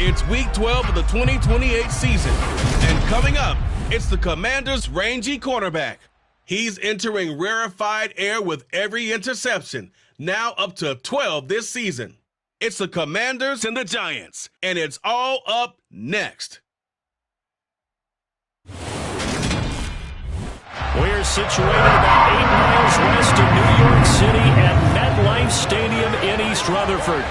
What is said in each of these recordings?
It's Week 12 of the 2028 season. And coming up, it's the Commanders' rangy cornerback. He's entering rarefied air with every interception, now up to 12 this season. It's the Commanders and the Giants, and it's all up next. We're situated about 8 miles west of New York City at MetLife Stadium in East Rutherford.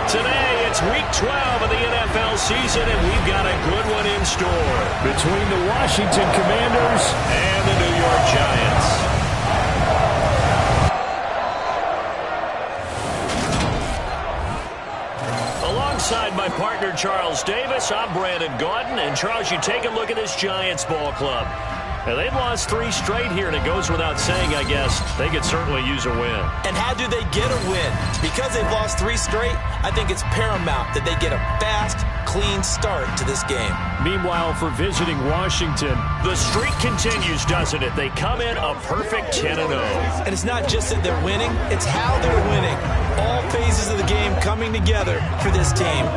Today, it's Week 12 of the NFL season, and we've got a good one in store between the Washington Commanders and the New York Giants. Alongside my partner, Charles Davis, I'm Brandon Gaudin. And, Charles, you take a look at this Giants ball club. Now, they've lost 3 straight here, and it goes without saying, I guess, they could certainly use a win. And how do they get a win? Because they've lost 3 straight, I think it's paramount that they get a fast, clean start to this game. Meanwhile, for visiting Washington, the streak continues, doesn't it? They come in a perfect 10-0. And it's not just that they're winning, it's how they're winning. All phases of the game coming together for this team.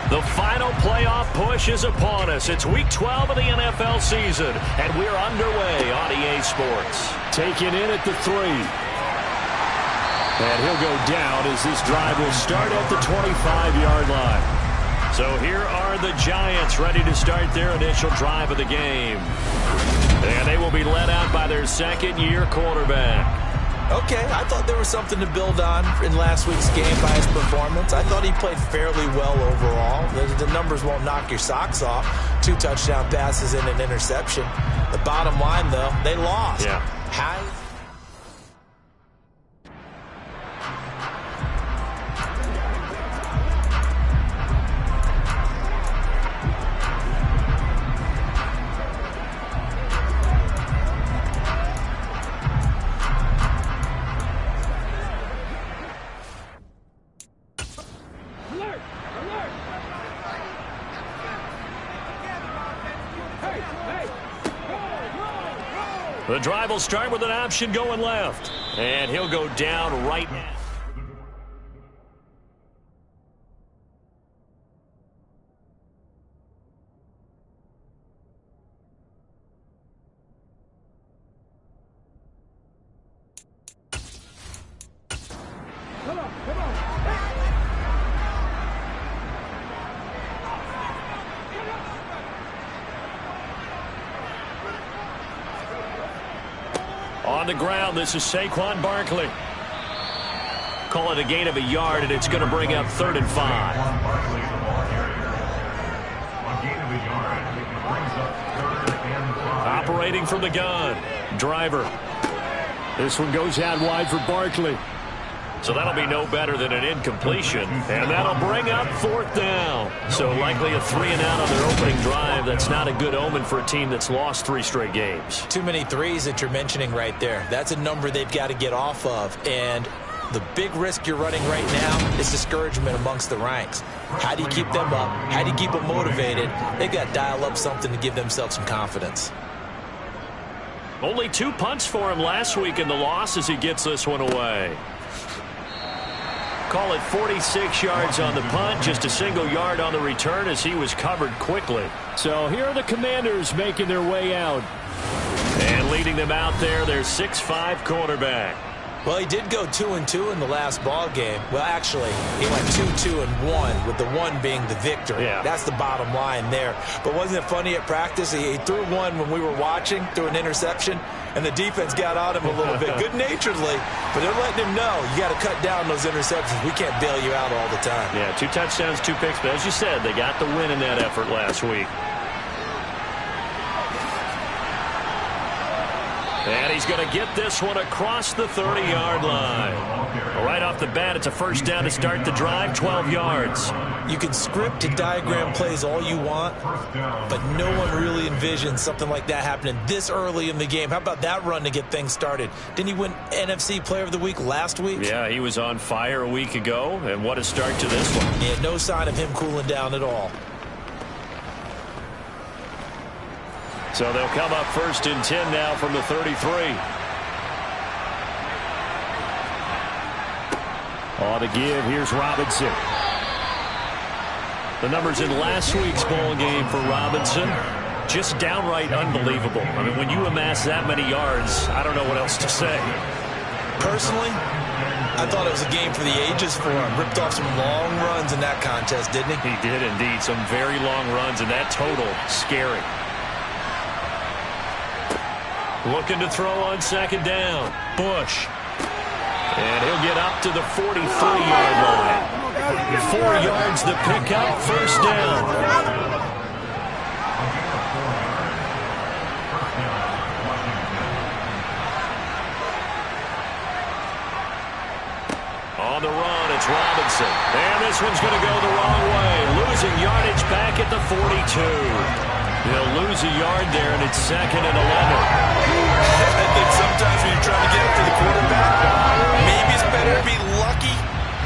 The final playoff push is upon us. It's Week 12 of the NFL season, and we're underway on EA Sports. Taking in at the 3. And he'll go down as this drive will start at the 25-yard line. So here are the Giants ready to start their initial drive of the game. And they will be led out by their second-year quarterback. Okay, I thought there was something to build on in last week's game by his performance. I thought he played fairly well overall. The numbers won't knock your socks off. 2 touchdown passes and an interception. The bottom line, though, they lost. Yeah. How? The drive will start with an option going left. And he'll go down right now. On the ground, this is Saquon Barkley. Call it a gain of a yard, and it's going to bring up 3rd and 5. Operating from the gun. Driver. This one goes out wide for Barkley. So that'll be no better than an incompletion. And that'll bring up 4th down. So likely a 3-and-out on their opening drive. That's not a good omen for a team that's lost 3 straight games. Too many threes that you're mentioning right there. That's a number they've got to get off of. And the big risk you're running right now is discouragement amongst the ranks. How do you keep them up? How do you keep them motivated? They've got to dial up something to give themselves some confidence. Only 2 punts for him last week in the loss as he gets this one away. Call it 46 yards on the punt, just a single yard on the return as he was covered quickly. So here are the Commanders making their way out. And leading them out there, their 6'5 cornerback. Well, he did go 2-2 in the last ball game. Well, actually, he went 2-2-1, with the 1 being the victory. Yeah. That's the bottom line there. But wasn't it funny at practice? He threw one when we were watching, threw an interception, and the defense got on him a little bit, good-naturedly. But they're letting him know, you got to cut down those interceptions. We can't bail you out all the time. Yeah, 2 touchdowns, 2 picks. But as you said, they got the win in that effort last week. And he's going to get this one across the 30-yard line. Right off the bat, it's a first down to start the drive, 12 yards. You can script and diagram plays all you want, but no one really envisions something like that happening this early in the game. How about that run to get things started? Didn't he win NFC Player of the Week last week? Yeah, he was on fire a week ago, and what a start to this one. Yeah, no sign of him cooling down at all. So they'll come up 1st and 10 now from the 33. On the give, here's Robinson. The numbers in last week's ball game for Robinson, just downright unbelievable. I mean, when you amass that many yards, I don't know what else to say. Personally, I thought it was a game for the ages for him. Ripped off some long runs in that contest, didn't he? He did indeed. Some very long runs, and that total, scary. Looking to throw on 2nd down. Bush. And he'll get up to the 43-yard line. 4 yards to pick up, 1st down. On the run, it's Robinson. And this one's going to go the wrong way. Losing yardage back at the 42. He'll lose a yard there, and it's 2nd and 11. I think sometimes when you're trying to get up to the quarterback, maybe it's better to be lucky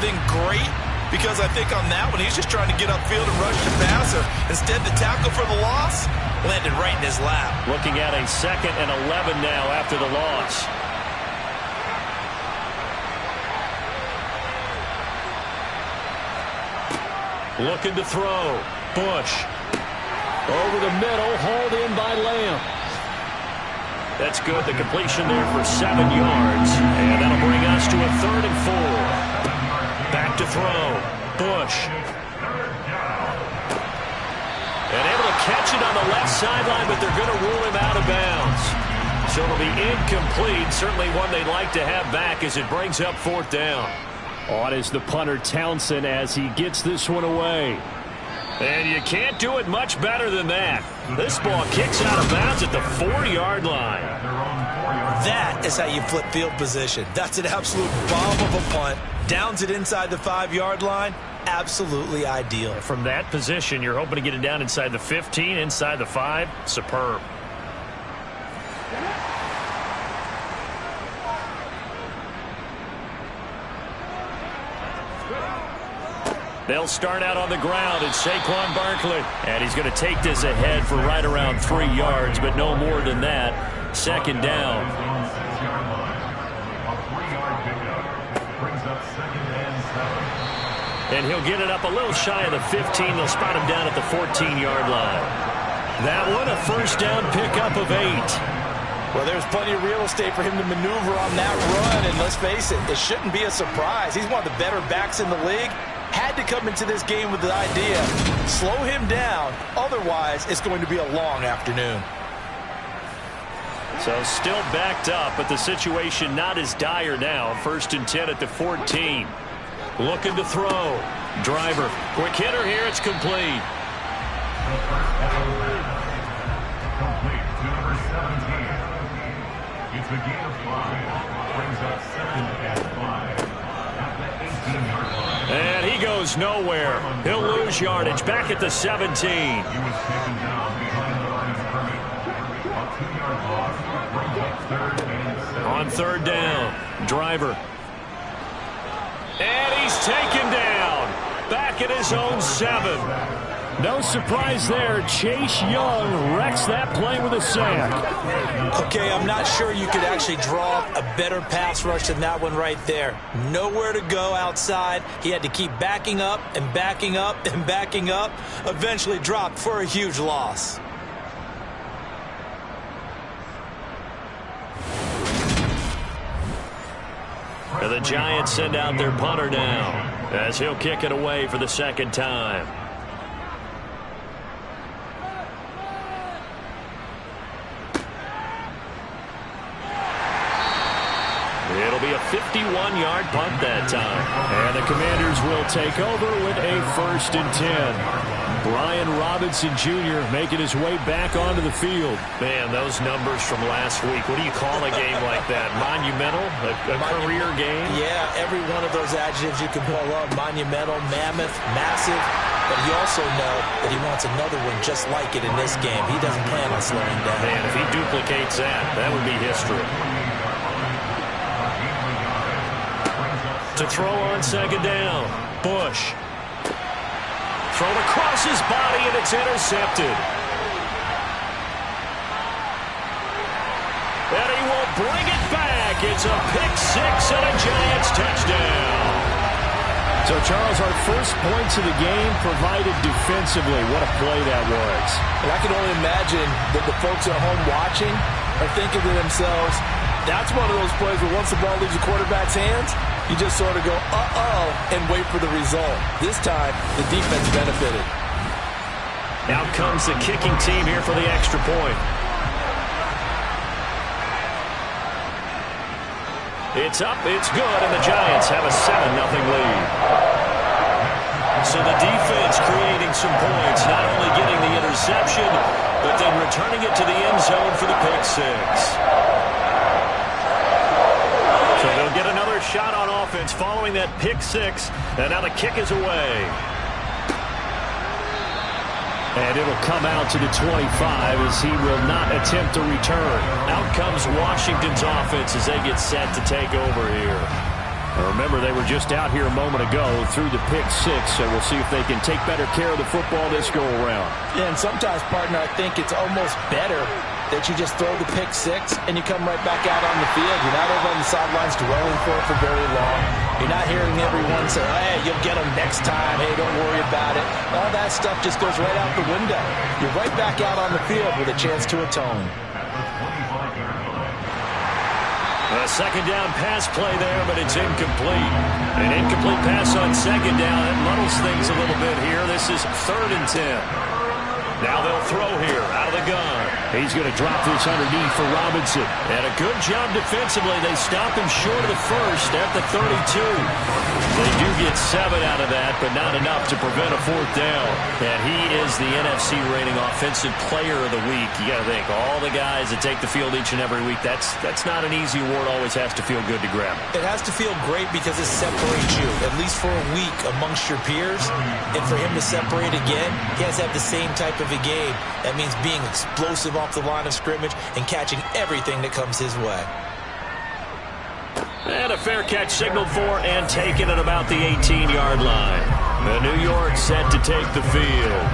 than great, because I think on that one, he's just trying to get upfield and rush the passer. Instead, the tackle for the loss landed right in his lap. Looking at a 2nd and 11 now after the loss. Looking to throw. Bush. Over the middle, hauled in by Lamb. That's good. The completion there for 7 yards. And that'll bring us to a 3rd and 4. Back to throw. Bush. And able to catch it on the left sideline, but they're going to rule him out of bounds. So it'll be incomplete. Certainly one they'd like to have back as it brings up 4th down. On is the punter Townsend as he gets this one away. And you can't do it much better than that. This ball kicks out of bounds at the 4-yard line. That is how you flip field position. That's an absolute bomb of a punt. Downs it inside the 5-yard line. Absolutely ideal. From that position, you're hoping to get it down inside the 15, inside the 5. Superb. They'll start out on the ground. It's Saquon Barkley. And he's going to take this ahead for right around 3 yards, but no more than that. 2nd down. And he'll get it up a little shy of the 15. They'll spot him down at the 14-yard line. That one, a 1st down pickup of 8. Well, there's plenty of real estate for him to maneuver on that run. And let's face it, it shouldn't be a surprise. He's one of the better backs in the league. Had to come into this game with the idea, slow him down. Otherwise, it's going to be a long afternoon. So still backed up, but the situation not as dire now. 1st and 10 at the 14. Looking to throw. Driver. Quick hitter here. It's complete. Complete to number 17. It's a gain of 5. Brings up 2nd and 5. And he goes nowhere. He'll lose yardage back at the 17. He was taken down behind the line of scrimmage. A 2-yard loss brings up 3rd and 7. On 3rd down, Driver. And he's taken down. Back at his own 7. No surprise there. Chase Young wrecks that play with a sack. Okay, I'm not sure you could actually draw a better pass rush than that one right there. Nowhere to go outside. He had to keep backing up and backing up and backing up. Eventually dropped for a huge loss. And the Giants send out their punter now as he'll kick it away for the 2nd time. It'll be a 51-yard punt that time. And the Commanders will take over with a 1st and 10. Brian Robinson Jr. making his way back onto the field. Man, those numbers from last week. What do you call a game like that? Monumental? A career game? Yeah, every one of those adjectives you can pull up. Monumental, mammoth, massive. But you also know that he wants another one just like it in this game. He doesn't plan on slowing down. Man, if he duplicates that would be history. To throw on 2nd down, Bush. Thrown across his body, and it's intercepted. And he will bring it back. It's a pick-6 and a Giants touchdown. So, Charles, our first points of the game provided defensively. What a play that was. And I can only imagine that the folks at home watching are thinking to themselves, that's one of those plays where once the ball leaves the quarterback's hands, you just sort of go, uh-oh, and wait for the result. This time, the defense benefited. Now comes the kicking team here for the extra point. It's up, it's good, and the Giants have a 7-0 lead. So the defense creating some points, not only getting the interception, but then returning it to the end zone for the pick-6. So they'll get another shot on offense following that pick-6, and now the kick is away. And it'll come out to the 25 as he will not attempt to return. Out comes Washington's offense as they get set to take over here. Now remember, they were just out here a moment ago through the pick-6, so we'll see if they can take better care of the football this go-around. Yeah, and sometimes, partner, I think it's almost better that you just throw the pick-6 and you come right back out on the field. You're not over on the sidelines dwelling for it for very long. You're not hearing everyone say, hey, you'll get them next time. Hey, don't worry about it. All that stuff just goes right out the window. You're right back out on the field with a chance to atone. A 2nd down pass play there, but it's incomplete. An incomplete pass on 2nd down. It muddles things a little bit here. This is 3rd and 10. Now they'll throw here out of the gun. He's going to drop this underneath for Robinson. And a good job defensively. They stop him short of the 1st at the 32. They do get 7 out of that, but not enough to prevent a 4th down. And he is the NFC rating offensive player of the week. You got to think, all the guys that take the field each and every week, that's not an easy award. Always has to feel good to grab. It has to feel great because it separates you, at least for a week, amongst your peers. And for him to separate again, he has to have the same type of a game. That means being explosive off the line of scrimmage and catching everything that comes his way. And a fair catch signaled for and taken at about the 18-yard line. The New York set to take the field.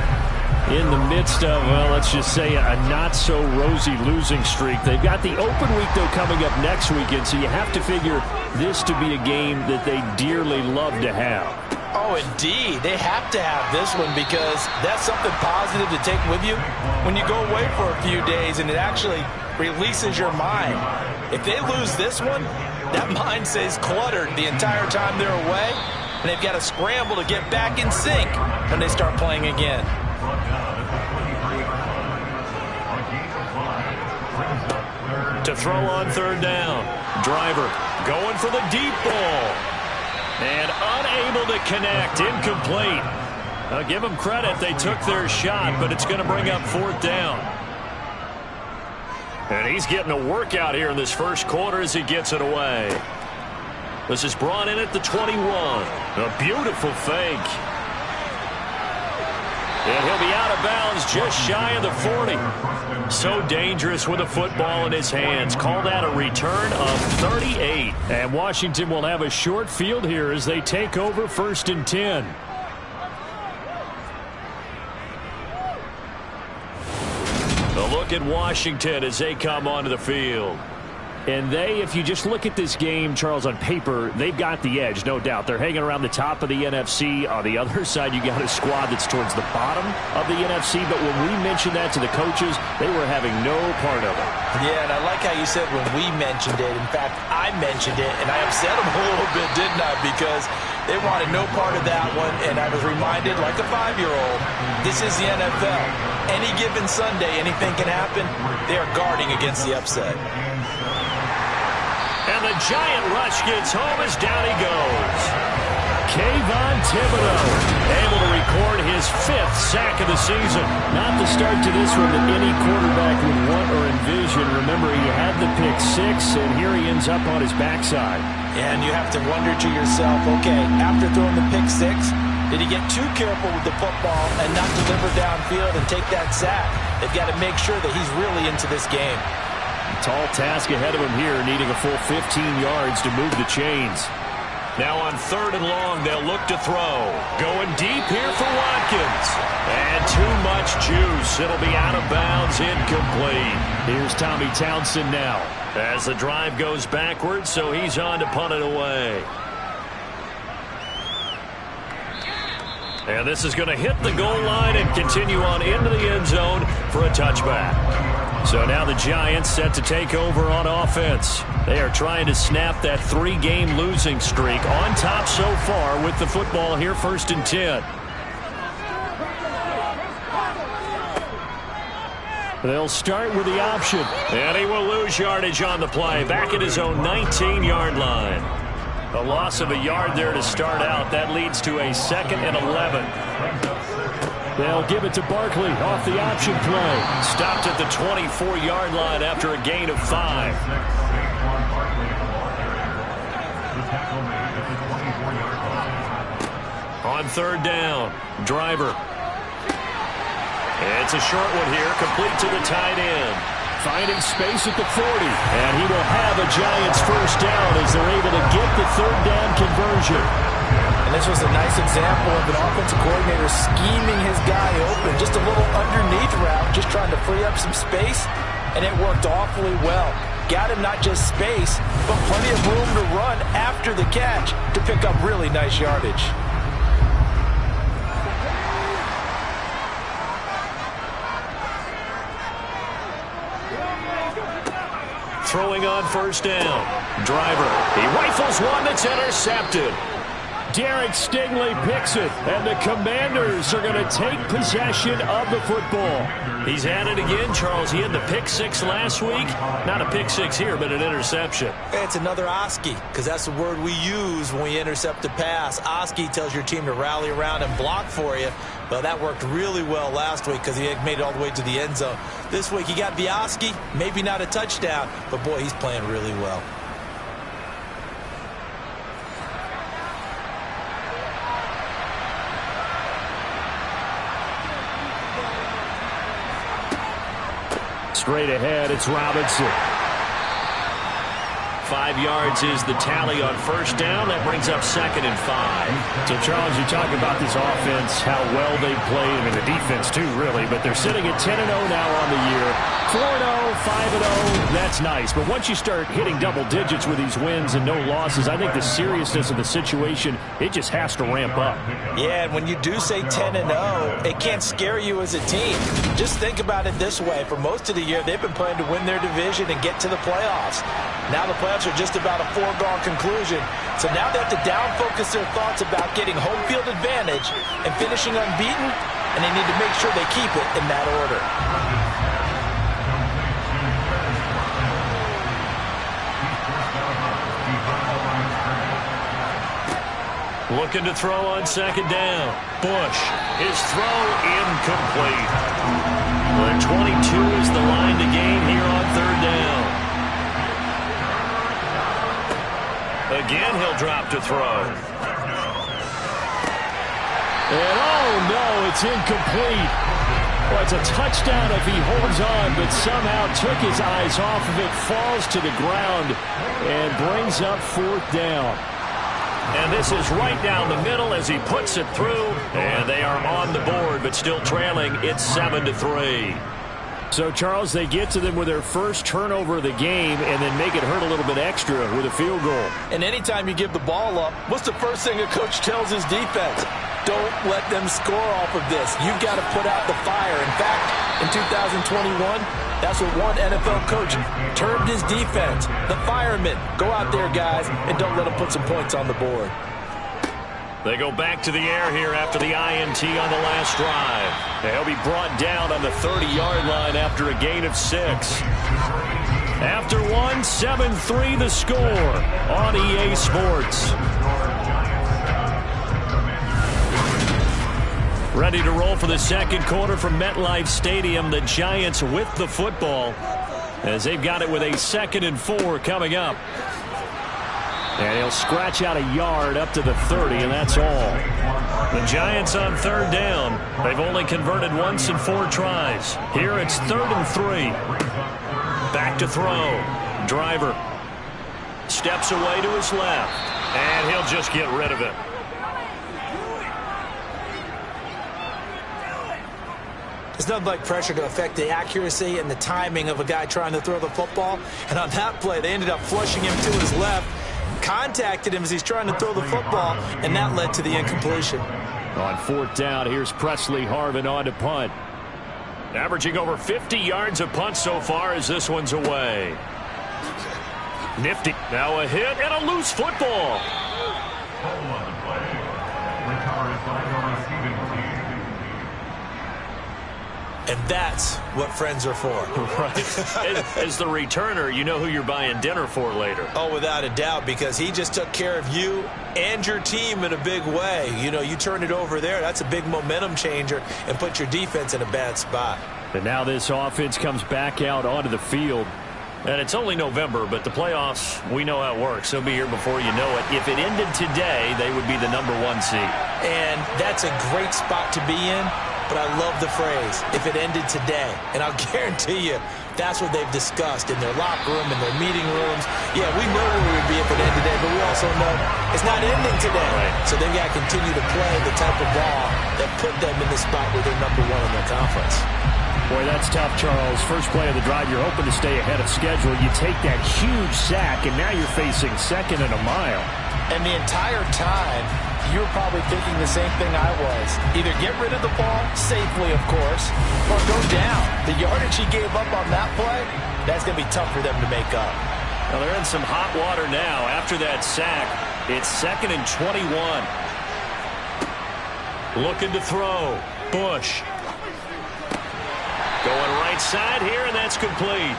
In the midst of, well, let's just say a not-so-rosy losing streak. They've got the open week, though, coming up next weekend, so you have to figure this to be a game that they dearly love to have. Oh, indeed. They have to have this one because that's something positive to take with you when you go away for a few days, and it actually releases your mind. If they lose this one, that mind stays cluttered the entire time they're away, and they've got to scramble to get back in sync when they start playing again. To throw on 3rd down. Driver going for the deep ball. And unable to connect. Incomplete. I'll give them credit. They took their shot, but it's going to bring up 4th down. And he's getting a workout here in this first quarter as he gets it away. This is brought in at the 21. A beautiful fake. And he'll be out of bounds just shy of the 40. So dangerous with a football in his hands. Call that a return of 38. And Washington will have a short field here as they take over 1st and 10. A look at Washington as they come onto the field. And if you just look at this game, Charles, on paper, they've got the edge, no doubt. They're hanging around the top of the NFC. On the other side, you got a squad that's towards the bottom of the NFC. But when we mentioned that to the coaches, they were having no part of it. Yeah, and I like how you said when we mentioned it. In fact, I mentioned it, and I upset them a little bit, didn't I? Because they wanted no part of that one, and I was reminded, like a 5-year-old, this is the NFL. Any given Sunday, anything can happen. They are guarding against the upset. And the giant rush gets home as down he goes. Kayvon Thibodeaux able to record his 5th sack of the season. Not the start to this one that any quarterback would want or envision. Remember, he had the pick 6, and here he ends up on his backside. And you have to wonder to yourself, okay, after throwing the pick 6, did he get too careful with the football and not deliver downfield and take that sack? They've got to make sure that he's really into this game. Tall task ahead of him here, needing a full 15 yards to move the chains. Now on 3rd and long, they'll look to throw. Going deep here for Watkins. And too much juice. It'll be out of bounds, incomplete. Here's Tommy Townsend now. As the drive goes backwards, so he's on to punt it away. And this is going to hit the goal line and continue on into the end zone for a touchback. So now the Giants set to take over on offense. They are trying to snap that 3-game losing streak, on top so far with the football here, 1st and 10. They'll start with the option. And he will lose yardage on the play, back at his own 19-yard line. A loss of a yard there to start out. That leads to a 2nd and 11. They'll give it to Barkley off the option play. Stopped at the 24-yard line after a gain of 5. On 3rd down, Driver. It's a short one here, complete to the tight end. Finding space at the 40. And he will have a Giants 1st down as they're able to get the 3rd down conversion. And this was a nice example of an offensive coordinator scheming his guy open. Just a little underneath route, just trying to free up some space, and it worked awfully well. Got him not just space, but plenty of room to run after the catch to pick up really nice yardage. Throwing on 1st down. Driver. He rifles one that's intercepted. Derek Stingley picks it, and the Commanders are going to take possession of the football. He's at it again, Charles. He had the pick 6 last week. Not a pick 6 here, but an interception. It's another Oski, because that's the word we use when we intercept a pass. Oski tells your team to rally around and block for you. Well, that worked really well last week because he made it all the way to the end zone. This week, he got the Oski, maybe not a touchdown, but boy, he's playing really well. Straight ahead, it's Robinson. 5 yards is the tally on 1st down. That brings up 2nd and 5. So, Charles, you talk about this offense, how well they've played. I mean, the defense, too, really. But they're sitting at 10-0 now on the year. 4-0, 5-0, that's nice. But once you start hitting double digits with these wins and no losses, I think the seriousness of the situation, it just has to ramp up. Yeah, and when you do say 10-0, it can't scare you as a team. Just think about it this way. For most of the year, they've been playing to win their division and get to the playoffs. Now the playoffs are just about a foregone conclusion. So now they have to down-focus their thoughts about getting home field advantage and finishing unbeaten, and they need to make sure they keep it in that order. Looking to throw on 2nd down. Bush, his throw incomplete. The 22 is the line to gain here on 3rd down. Again, he'll drop to throw. And oh no, it's incomplete. Well, it's a touchdown if he holds on, but somehow took his eyes off of it, falls to the ground, and brings up 4th down. And this is right down the middle as he puts it through, and they are on the board, but still trailing. It's 7-3. So, Charles, they get to them with their first turnover of the game and then make it hurt a little bit extra with a field goal. And anytime you give the ball up, what's the first thing a coach tells his defense? Don't let them score off of this. You've got to put out the fire. In fact, in 2021, that's what one NFL coach termed his defense. The firemen. Go out there, guys, and don't let them put some points on the board. They go back to the air here after the INT on the last drive. They'll be brought down on the 30-yard line after a gain of 6. After 7-3 the score on EA Sports. Ready to roll for the second quarter from MetLife Stadium. The Giants with the football as they've got it with a 2nd and 4 coming up. And he'll scratch out a yard up to the 30, and that's all. The Giants on 3rd down. They've only converted once in 4 tries. Here it's 3rd and 3. Back to throw. Driver steps away to his left, and he'll just get rid of it. It's nothing like pressure to affect the accuracy and the timing of a guy trying to throw the football. And on that play, they ended up flushing him to his left, contacted him as he's trying to throw the football, and that led to the incompletion. On 4th down, here's Presley Harvin on to punt. Averaging over 50 yards a punt so far as this one's away. Nifty. Now a hit and a loose football. Home on the play. Retired by the receiving team. And that's what friends are for. Right. As the returner, you know who you're buying dinner for later. Oh, without a doubt, because he just took care of you and your team in a big way. You know, you turn it over there, that's a big momentum changer, and put your defense in a bad spot. And now this offense comes back out onto the field. And it's only November, but the playoffs, we know how it works. They'll be here before you know it. If it ended today, they would be the #1 seed. And that's a great spot to be in. But I love the phrase, if it ended today. And I'll guarantee you, that's what they've discussed in their locker room, in their meeting rooms. Yeah, we know where we would be if it ended today, but we also know it's not ending today. Right. So they've got to continue to play the type of ball that put them in the spot where they're #1 in their conference. Boy, that's tough, Charles. First play of the drive, you're hoping to stay ahead of schedule. You take that huge sack, and now you're facing 2nd and a mile. And the entire time, you were probably thinking the same thing I was. Either get rid of the ball, safely of course, or go down. The yardage he gave up on that play, that's going to be tough for them to make up. Well, they're in some hot water now after that sack. It's 2nd and 21. Looking to throw. Bush. Going right side here, and that's complete.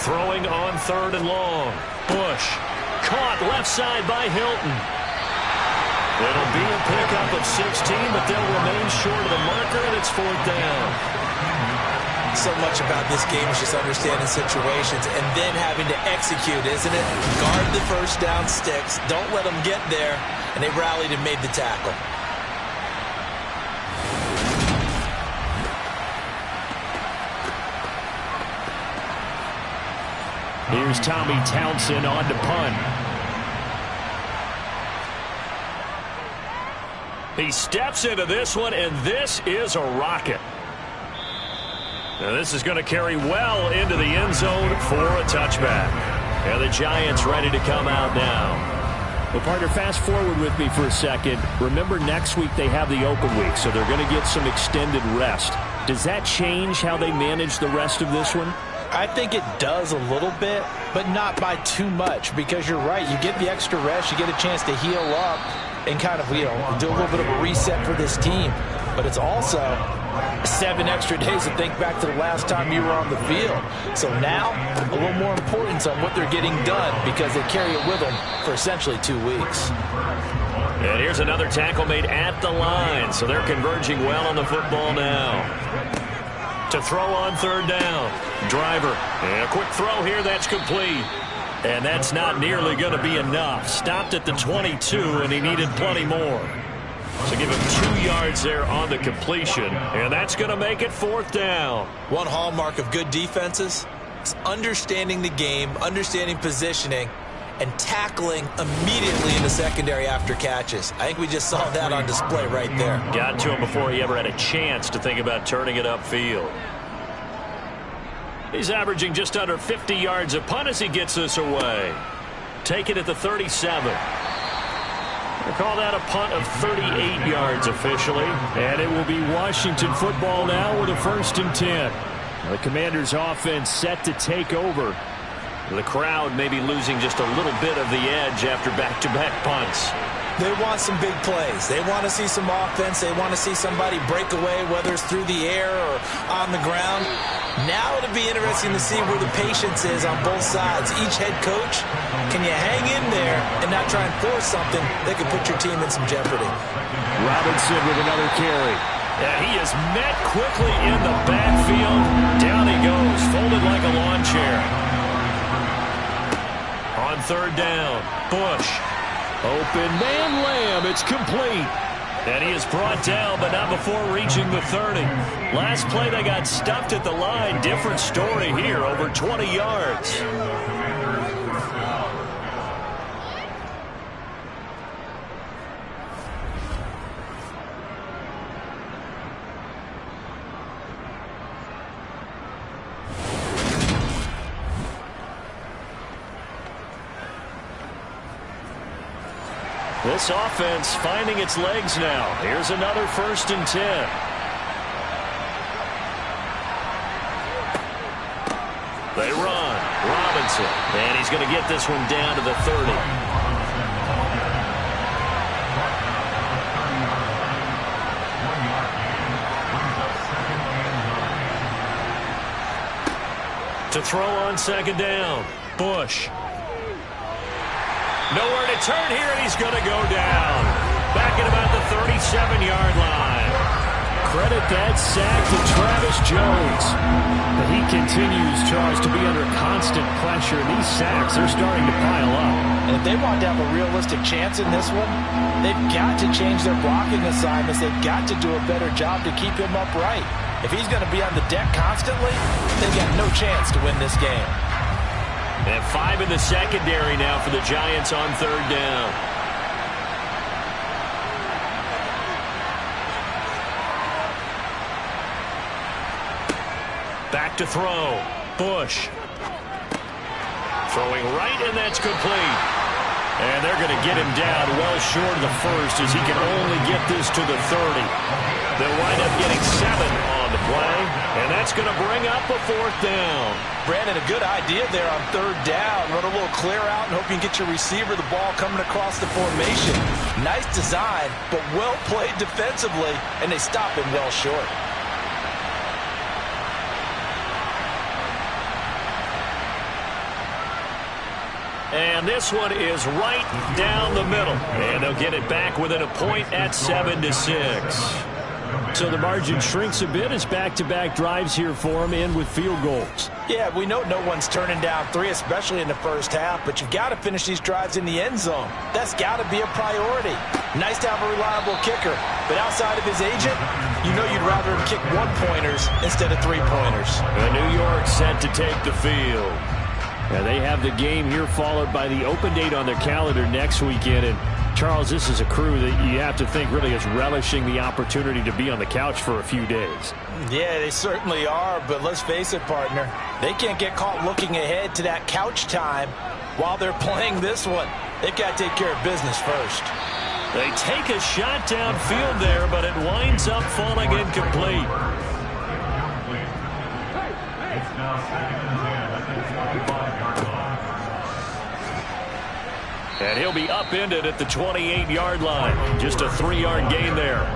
Throwing on 3rd and long. Bush caught left side by Hilton. It'll be a pickup of 16, but they'll remain short of the marker, and it's 4th down. So much about this game is just understanding situations and then having to execute, isn't it? Guard the first down sticks. Don't let them get there. And they rallied and made the tackle. Here's Tommy Townsend on to punt. He steps into this one, and this is a rocket. Now this is going to carry well into the end zone for a touchback. And the Giants ready to come out now. Well, partner, fast forward with me for a second. Remember, next week they have the open week, so they're going to get some extended rest. Does that change how they manage the rest of this one? I think it does a little bit, but not by too much, because you're right. You get the extra rest, you get a chance to heal up and kind of, you know, do a little bit of a reset for this team. But it's also 7 extra days to think back to the last time you were on the field. So now, a little more importance on what they're getting done, because they carry it with them for essentially 2 weeks. And here's another tackle made at the line, so they're converging well on the football now. To throw on third down. Driver. And a quick throw here, that's complete. And that's not nearly going to be enough. Stopped at the 22, and he needed plenty more. So give him 2 yards there on the completion, and that's going to make it fourth down. One hallmark of good defenses is understanding the game, understanding positioning, and tackling immediately in the secondary after catches. I think we just saw that on display right there. Got to him before he ever had a chance to think about turning it upfield. He's averaging just under 50 yards a punt as he gets this away. Take it at the 37. They call that a punt of 38 yards officially. And it will be Washington football now with a 1st and 10. The Commanders' offense set to take over. The crowd may be losing just a little bit of the edge after back-to-back punts. They want some big plays. They want to see some offense. They want to see somebody break away, whether it's through the air or on the ground. Now it'll be interesting to see where the patience is on both sides. Each head coach, can you hang in there and not try and force something that could put your team in some jeopardy? Robinson with another carry. Yeah, he is met quickly in the backfield. Down he goes, folded like a lawn chair. On third down, Bush. Open man, Lamb. It's complete. And he is brought down, but not before reaching the 30. Last play, they got stuffed at the line. Different story here, over 20 yards. This offense finding its legs now. Here's another 1st and 10. They run. Robinson. And he's going to get this one down to the 30. To throw on second down. Bush. Nowhere to turn here, and he's going to go down. Back at about the 37-yard line. Credit that sack to Travis Jones. But he continues, Charles, to be under constant pressure. These sacks are starting to pile up. And if they want to have a realistic chance in this one, they've got to change their blocking assignments. They've got to do a better job to keep him upright. If he's going to be on the deck constantly, they've got no chance to win this game. And 5 in the secondary now for the Giants on third down. Back to throw. Bush. Throwing right, and that's complete. And they're going to get him down well short of the first as he can only get this to the 30. They'll wind up getting 7 on the play, and that's going to bring up a fourth down. Brandon, a good idea there on third down. Run a little clear out and hope you can get your receiver the ball coming across the formation. Nice design, but well played defensively, and they stop him well short. And this one is right down the middle. And they'll get it back within a point at 7-6. So the margin shrinks a bit as back-to-back drives here for him, in with field goals. Yeah, we know no one's turning down 3, especially in the first half, but you've got to finish these drives in the end zone. That's got to be a priority. Nice to have a reliable kicker, but outside of his agent, you know you'd rather him kick 1-pointers instead of 3-pointers. And New York set to take the field. Yeah, they have the game here followed by the open date on their calendar next weekend. And Charles, this is a crew that you have to think really is relishing the opportunity to be on the couch for a few days. Yeah, they certainly are, but let's face it, partner. They can't get caught looking ahead to that couch time while they're playing this one. They've got to take care of business first. They take a shot downfield there, but it winds up falling incomplete. It's now 2nd and 10 at the 25-yard line. And he'll be upended at the 28-yard line. Just a 3-yard gain there.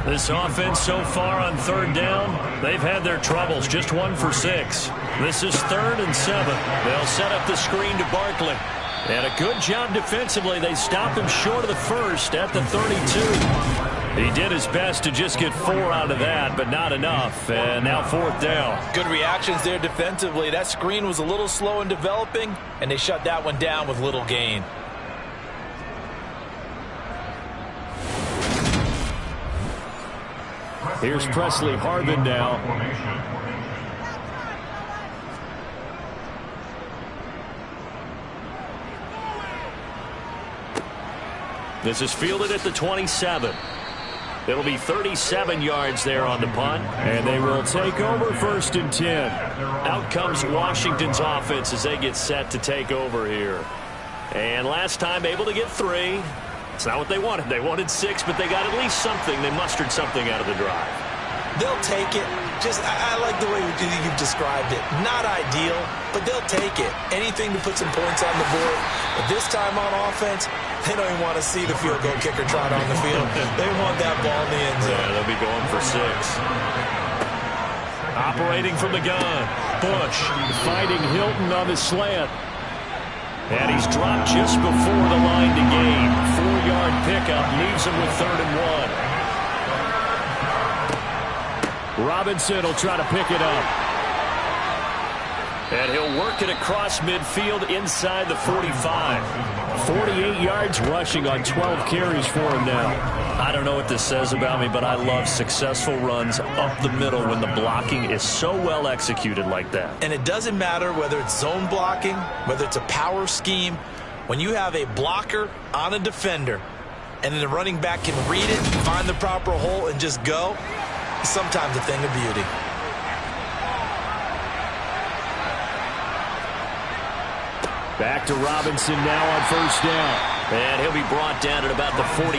This offense so far on third down, they've had their troubles. Just 1 for 6. This is 3rd and 7. They'll set up the screen to Barkley. And a good job defensively. They stop him short of the first at the 32. He did his best to just get 4 out of that, but not enough. And now 4th down. Good reactions there defensively. That screen was a little slow in developing, and they shut that one down with little gain. Here's Presley Harvin now. This is fielded at the 27. It'll be 37 yards there on the punt. And they will take over 1st and 10. Out comes Washington's offense as they get set to take over here. And last time able to get 3. It's not what they wanted. They wanted 6, but they got at least something. They mustered something out of the drive. They'll take it. I like the way you've described it. Not ideal, but they'll take it. Anything to put some points on the board. But this time on offense, they don't even want to see the field goal kicker trot on the field. They want that ball in the end zone. Yeah, they'll be going for 6. Operating from the gun. Bush Fighting Hilton on the slant. And he's dropped just before the line to gain. 4-yard pickup leaves him with 3rd and 1. Robinson will try to pick it up. And he'll work it across midfield inside the 45. 48 yards rushing on 12 carries for him now. I don't know what this says about me, but I love successful runs up the middle when the blocking is so well executed like that. And it doesn't matter whether it's zone blocking, whether it's a power scheme. When you have a blocker on a defender and then the running back can read it, find the proper hole, and just go, it's sometimes a thing of beauty. Back to Robinson now on 1st down. And he'll be brought down at about the 42.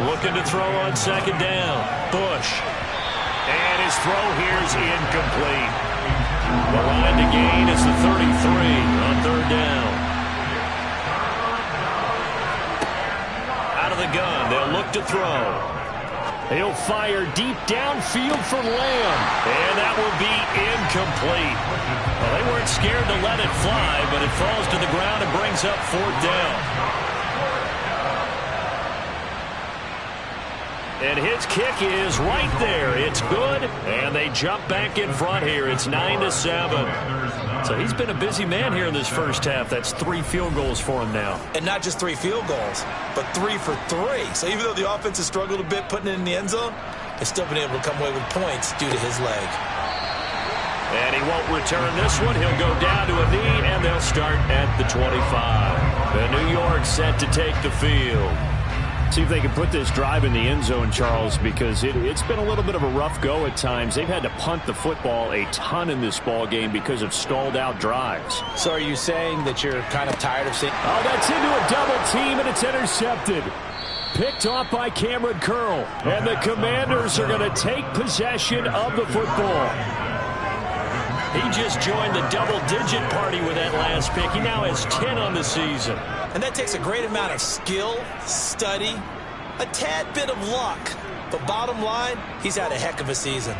Looking to throw on 2nd down. Bush. And his throw here is incomplete. The line to gain is the 33 on 3rd down. Out of the gun, they'll look to throw. He'll fire deep downfield for Lamb. And that will be incomplete. Well, they weren't scared to let it fly, but it falls to the ground and brings up 4th down. And his kick is right there. It's good, and they jump back in front here. It's 9-7. So he's been a busy man here in this first half. That's 3 field goals for him now. And not just 3 field goals, but 3 for 3. So even though the offense has struggled a bit putting it in the end zone, they've still been able to come away with points due to his leg. And he won't return this one. He'll go down to a knee, and they'll start at the 25. The New York set to take the field. See if they can put this drive in the end zone, Charles, because it's been a little bit of a rough go at times. They've had to punt the football a ton in this ball game because of stalled out drives. So are you saying that you're kind of tired of seeing... Oh, that's into a double team, and it's intercepted. Picked off by Cameron Curl. And the Commanders are going to take possession of the football. He just joined the double-digit party with that last pick. He now has 10 on the season. And that takes a great amount of skill, study, a tad bit of luck. But bottom line, he's had a heck of a season.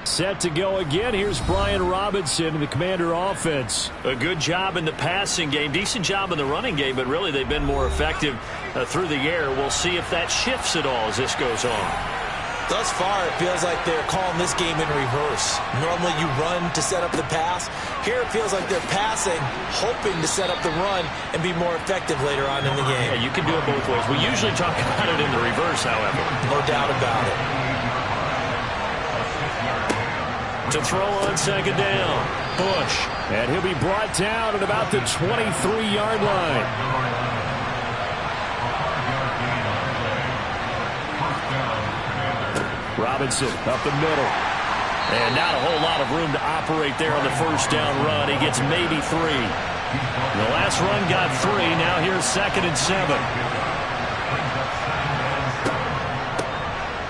Set to go again. Here's Brian Robinson in the Commander offense. A good job in the passing game. Decent job in the running game, but really they've been more effective through the air. We'll see if that shifts at all as this goes on. Thus far, it feels like they're calling this game in reverse. Normally you run to set up the pass. Here it feels like they're passing, hoping to set up the run and be more effective later on in the game. Yeah, you can do it both ways. We usually talk about it in the reverse, however. No doubt about it. To throw on 2nd down, Bush. And he'll be brought down at about the 23-yard line. Robinson up the middle. And not a whole lot of room to operate there on the 1st down run. He gets maybe 3. The last run got 3. Now here's 2nd and 7.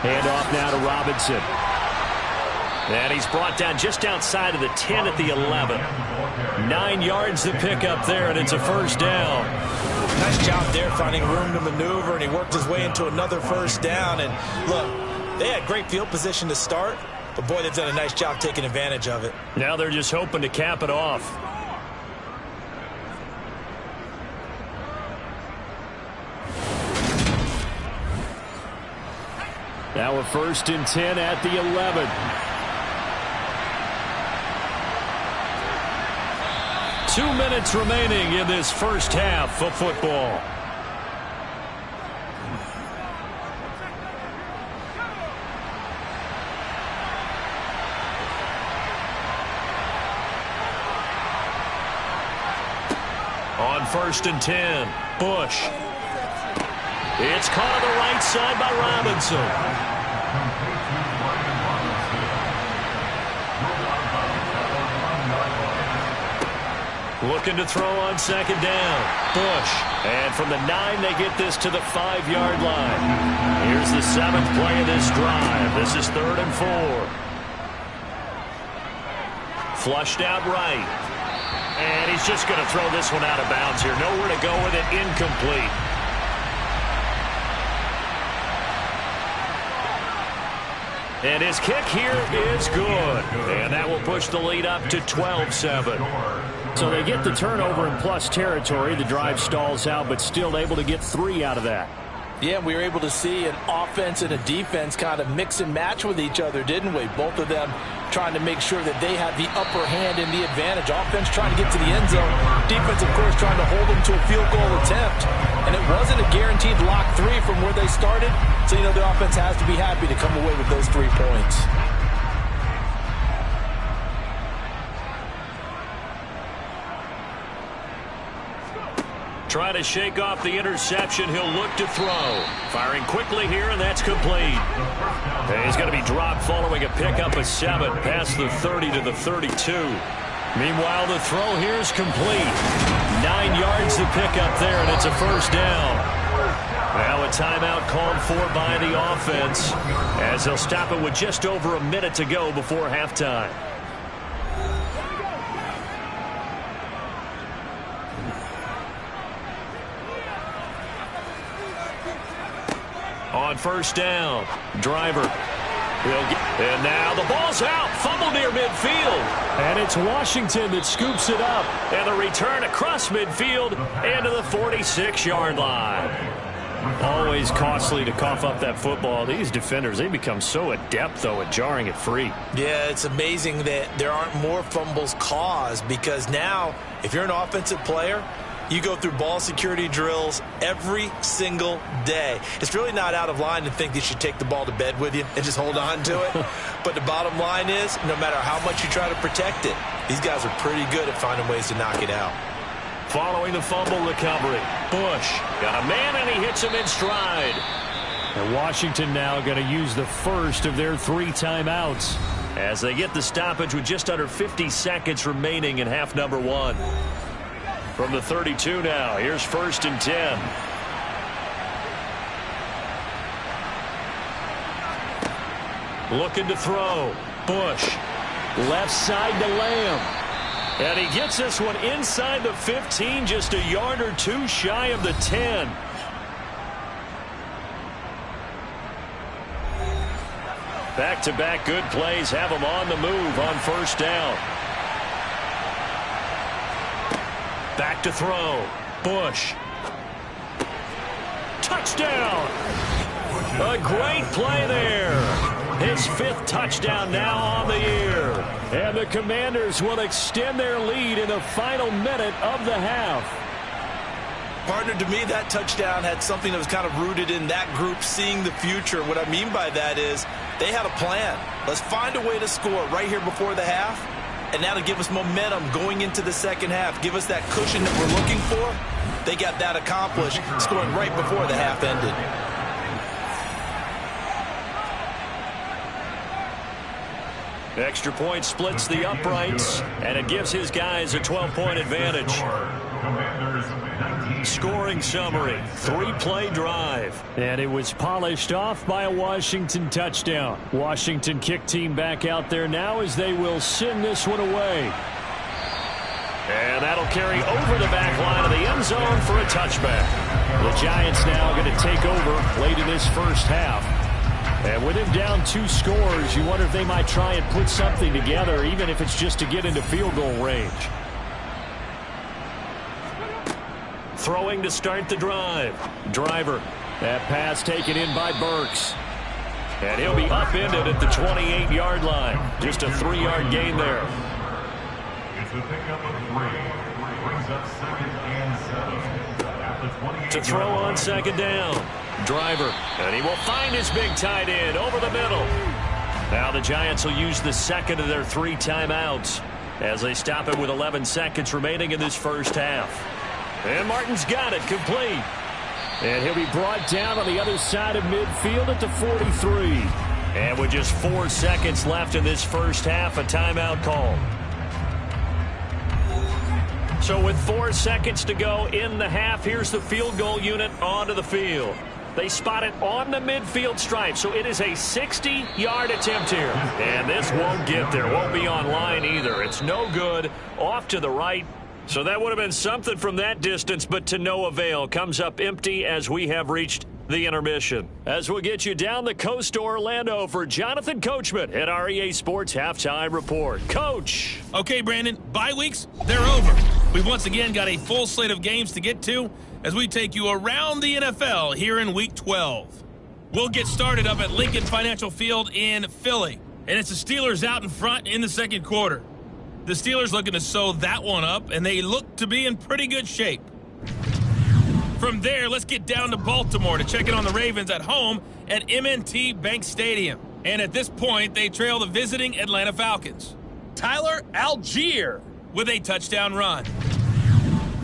Hand off now to Robinson. And he's brought down just outside of the 10 at the 11. 9 yards to pick up there, and it's a 1st down. Nice job there finding room to maneuver, and he worked his way into another 1st down. And look, They had great field position to start, but boy, they've done a nice job taking advantage of it. Now they're just hoping to cap it off. Now a 1st and 10 at the 11. Two minutes remaining in this first half of football. On 1st and 10, Bush. It's caught on the right side by Robinson. Looking to throw on 2nd down. Bush. And from the 9, they get this to the 5-yard line. Here's the 7th play of this drive. This is 3rd and 4. Flushed out right. And he's just going to throw this one out of bounds here. Nowhere to go with it. Incomplete. And his kick here is good. And that will push the lead up to 12-7. So they get the turnover in plus territory. The drive stalls out, but still able to get 3 out of that. Yeah, we were able to see an offense and a defense kind of mix and match with each other, didn't we? Both of them trying to make sure that they have the upper hand and the advantage. Offense trying to get to the end zone. Defense, of course, trying to hold them to a field goal attempt. And it wasn't a guaranteed lock 3 from where they started. So, you know, the offense has to be happy to come away with those 3 points. Trying to shake off the interception. He'll look to throw. Firing quickly here, and that's complete. And he's going to be dropped following a pickup of 7 past the 30 to the 32. Meanwhile, the throw here is complete. 9 yards to pick up there, and it's a 1st down. Now a timeout called for by the offense as they'll stop it with just over a minute to go before halftime. On 1st down, Driver. And now the ball's out. Fumble near midfield. And it's Washington that scoops it up. And the return across midfield into the 46-yard line. Always costly to cough up that football. These defenders, they become so adept, though, at jarring it free. Yeah, it's amazing that there aren't more fumbles caused because now, if you're an offensive player, you go through ball security drills every single day. It's really not out of line to think you should take the ball to bed with you and just hold on to it. But the bottom line is, no matter how much you try to protect it, these guys are pretty good at finding ways to knock it out. Following the fumble recovery, Bush got a man and he hits him in stride. And Washington now going to use the first of their 3 timeouts as they get the stoppage with just under 50 seconds remaining in half number 1. From the 32 now, here's 1st and 10. Looking to throw. Bush. Left side to Lamb. And he gets this one inside the 15, just a yard or 2 shy of the 10. Back-to-back good plays have him on the move on 1st down. Back to throw. Bush. Touchdown. A great play there. His 5th touchdown now on the year. And the Commanders will extend their lead in the final minute of the half. Partner, to me, that touchdown had something that was kind of rooted in that group seeing the future. What I mean by that is they had a plan. Let's find a way to score right here before the half. And now to give us momentum going into the second half, give us that cushion that we're looking for. They got that accomplished, scoring right before the half ended. Extra point splits the uprights, and it gives his guys a 12-point advantage. Scoring summary, 3-play drive. And it was polished off by a Washington touchdown. Washington kick team back out there now as they will send this one away. And that'll carry over the back line of the end zone for a touchback. The Giants now going to take over late in this first half. And with him down 2 scores, you wonder if they might try and put something together, even if it's just to get into field goal range. Throwing to start the drive. Driver. That pass taken in by Burks. And he'll be upended at the 28-yard line. Just a 3-yard gain there. It's the pickup of 3. Brings up 2nd and 7. At the 28-yard to throw on 2nd down. Driver. And he will find his big tight end over the middle. Now the Giants will use the 2nd of their 3 timeouts as they stop it with 11 seconds remaining in this first half. And Martin's got it complete. And he'll be brought down on the other side of midfield at the 43. And with just 4 seconds left in this first half, a timeout call. So with 4 seconds to go in the half, here's the field goal unit onto the field. They spot it on the midfield stripe, so it is a 60-yard attempt here. And this won't get there, won't be on line either. It's no good, off to the right. So that would have been something from that distance, but to no avail. Comes up empty as we have reached the intermission. As we'll get you down the coast to Orlando for Jonathan Coachman at REA Sports Halftime Report. Coach! Okay, Brandon, bye weeks, they're over. We've once again got a full slate of games to get to as we take you around the NFL here in Week 12. We'll get started up at Lincoln Financial Field in Philly, and it's the Steelers out in front in the second quarter. The Steelers looking to sew that one up, and they look to be in pretty good shape. From there, let's get down to Baltimore to check in on the Ravens at home at M&T Bank Stadium. And at this point, they trail the visiting Atlanta Falcons. Tyler Algier with a touchdown run.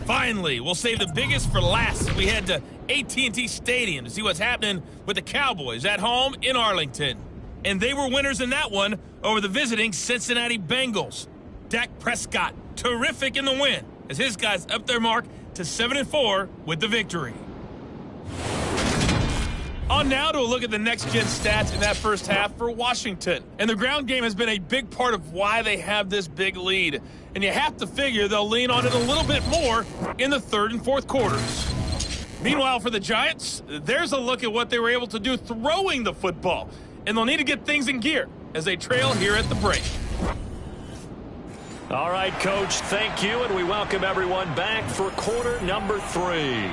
Finally, we'll save the biggest for last as we head to AT&T Stadium to see what's happening with the Cowboys at home in Arlington. And they were winners in that one over the visiting Cincinnati Bengals. Dak Prescott, terrific in the win, as his guys up their mark to 7-4 with the victory. On now to a look at the next-gen stats in that first half for Washington. And the ground game has been a big part of why they have this big lead. And you have to figure they'll lean on it a little bit more in the third and fourth quarters. Meanwhile, for the Giants, there's a look at what they were able to do throwing the football. And they'll need to get things in gear as they trail here at the break. All right, Coach, thank you, and we welcome everyone back for quarter number 3.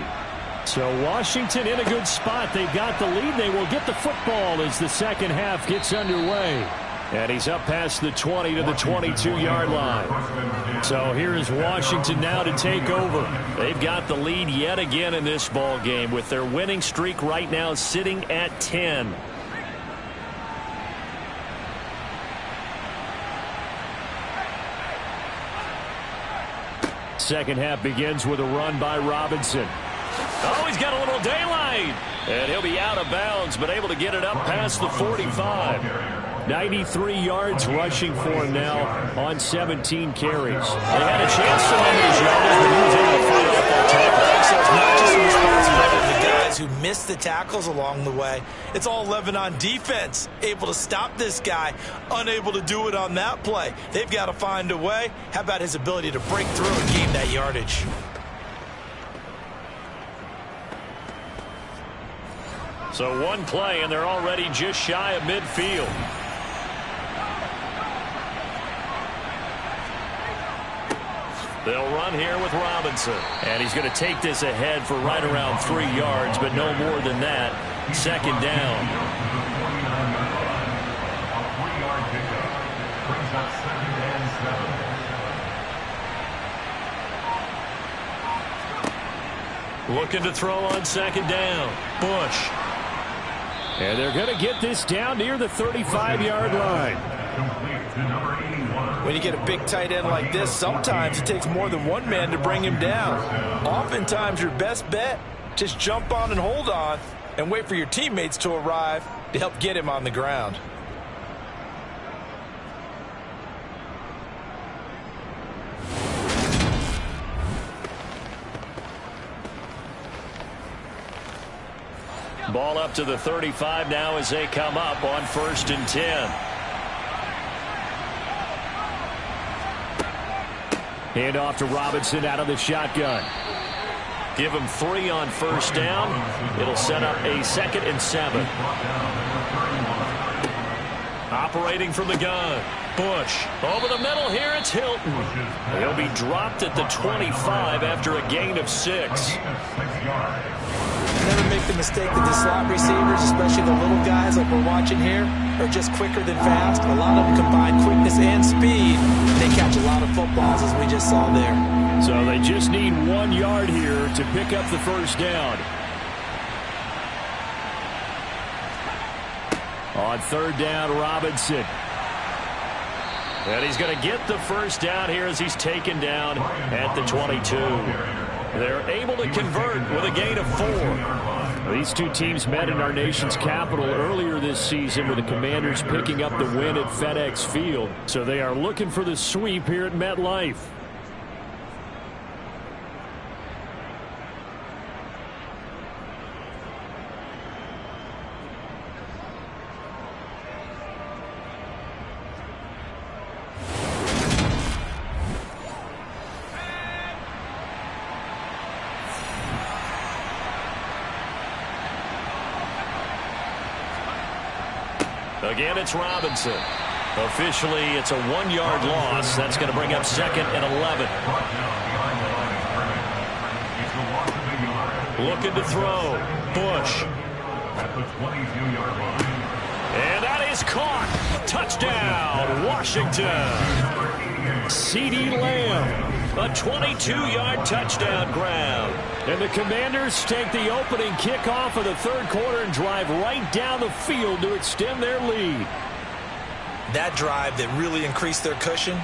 So Washington in a good spot. They've got the lead. They will get the football as the second half gets underway. And he's up past the 20 to the 22-yard line. So here is Washington now to take over. They've got the lead yet again in this ball game with their winning streak right now sitting at 10. Second half begins with a run by Robinson. Oh, he's got a little daylight. And he'll be out of bounds, but able to get it up past the 45. 93 yards rushing for him now on 17 carries. They had a chance to limit his yardage, but he was able to fight off that tackle. So it's not just the responsibility of the guys who missed the tackles along the way. It's all 11 on defense, able to stop this guy, unable to do it on that play. They've got to find a way. How about his ability to break through and gain that yardage? So one play, and they're already just shy of midfield. They'll run here with Robinson. And he's going to take this ahead for right around 3 yards, but no more than that. Second down. A 3-yard pickup. Brings up 2nd and 7. Looking to throw on second down. Bush. And they're going to get this down near the 35-yard line. Complete to number 81. When you get a big tight end like this, sometimes it takes more than one man to bring him down. Oftentimes, your best bet, just jump on and hold on and wait for your teammates to arrive to help get him on the ground. Ball up to the 35 now as they come up on 1st and 10. Hand off to Robinson out of the shotgun. Give him 3 on 1st down. It'll set up a 2nd and 7. Separating from the gun. Bush. Over the middle here, it's Hilton. He'll be dropped at the 25 after a gain of 6. Never make the mistake that the slot receivers, especially the little guys like we're watching here, are just quicker than fast. A lot of them combine quickness and speed. They catch a lot of footballs, as we just saw there. So they just need 1 yard here to pick up the first down. On third down, Robinson. And he's going to get the first down here as he's taken down at the 22. They're able to convert with a gain of 4. These two teams met in our nation's capital earlier this season with the Commanders picking up the win at FedEx Field. So they are looking for the sweep here at MetLife. Again, it's Robinson. Officially, it's a 1-yard loss. That's going to bring up 2nd and 11. Looking to throw. Bush. And that is caught. Touchdown, Washington. CeeDee Lamb. A 22-yard touchdown grab. And the Commanders take the opening kickoff of the third quarter and drive right down the field to extend their lead. That drive that really increased their cushion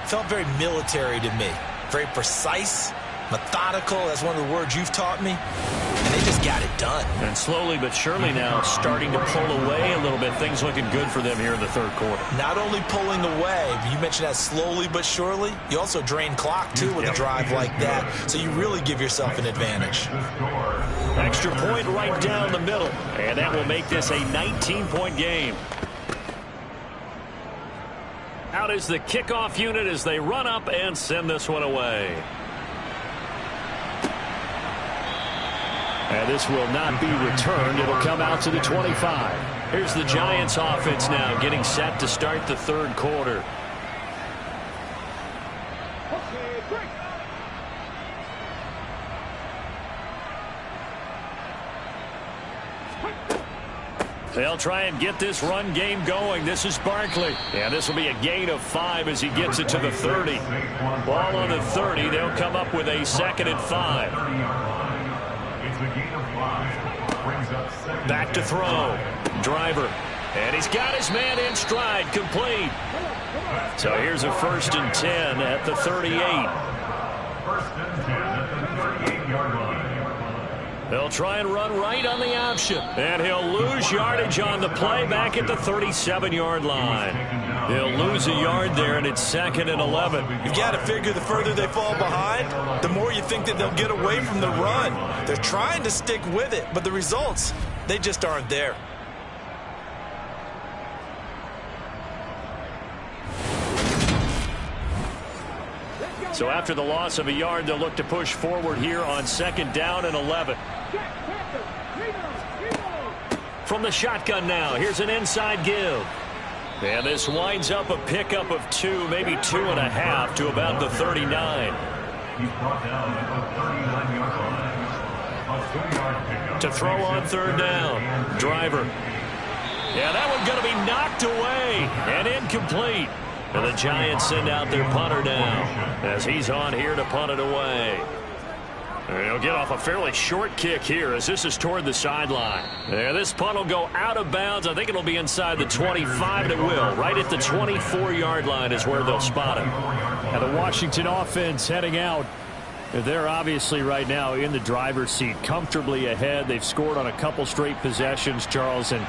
felt very military to me. Very precise, methodical. That's one of the words you've taught me. And they just got it done. And slowly but surely now starting to pull away a little bit. Things looking good for them here in the third quarter. Not only pulling away, you mentioned that slowly but surely. You also drain clock, too, with a drive like that. So you really give yourself an advantage. Extra point right down the middle. And that will make this a 19-point game. Out is the kickoff unit as they run up and send this one away. And this will not be returned. It'll come out to the 25. Here's the Giants offense now getting set to start the third quarter. They'll try and get this run game going. This is Barkley. And this will be a gain of 5 as he gets it to the 30. Ball on the 30. They'll come up with a 2nd and 5. Back to throw. Driver. And he's got his man in stride. Complete. So here's a 1st and 10 at the 38. 1st and 10 at the 38-yard line. They'll try and run right on the option. And he'll lose yardage on the play back at the 37-yard line. He'll lose a yard there, and it's 2nd and 11. You've got to figure the further they fall behind, the more you think that they'll get away from the run. They're trying to stick with it, but the results, they just aren't there. So after the loss of a yard, they'll look to push forward here on 2nd down and 11. From the shotgun now, here's an inside give. And this winds up a pickup of 2, maybe 2.5 to about the 39. He's brought down at the 39-yard line. A 2-yard pickup. To throw on 3rd down. Driver. Yeah, that one's going to be knocked away and incomplete. And the Giants send out their punter now as he's on here to punt it away. And he'll get off a fairly short kick here as this is toward the sideline. And this punt will go out of bounds. I think it'll be inside the 25, and it will. Right at the 24-yard line is where they'll spot it. And the Washington offense heading out. They're obviously right now in the driver's seat, comfortably ahead. They've scored on a couple straight possessions, Charles, and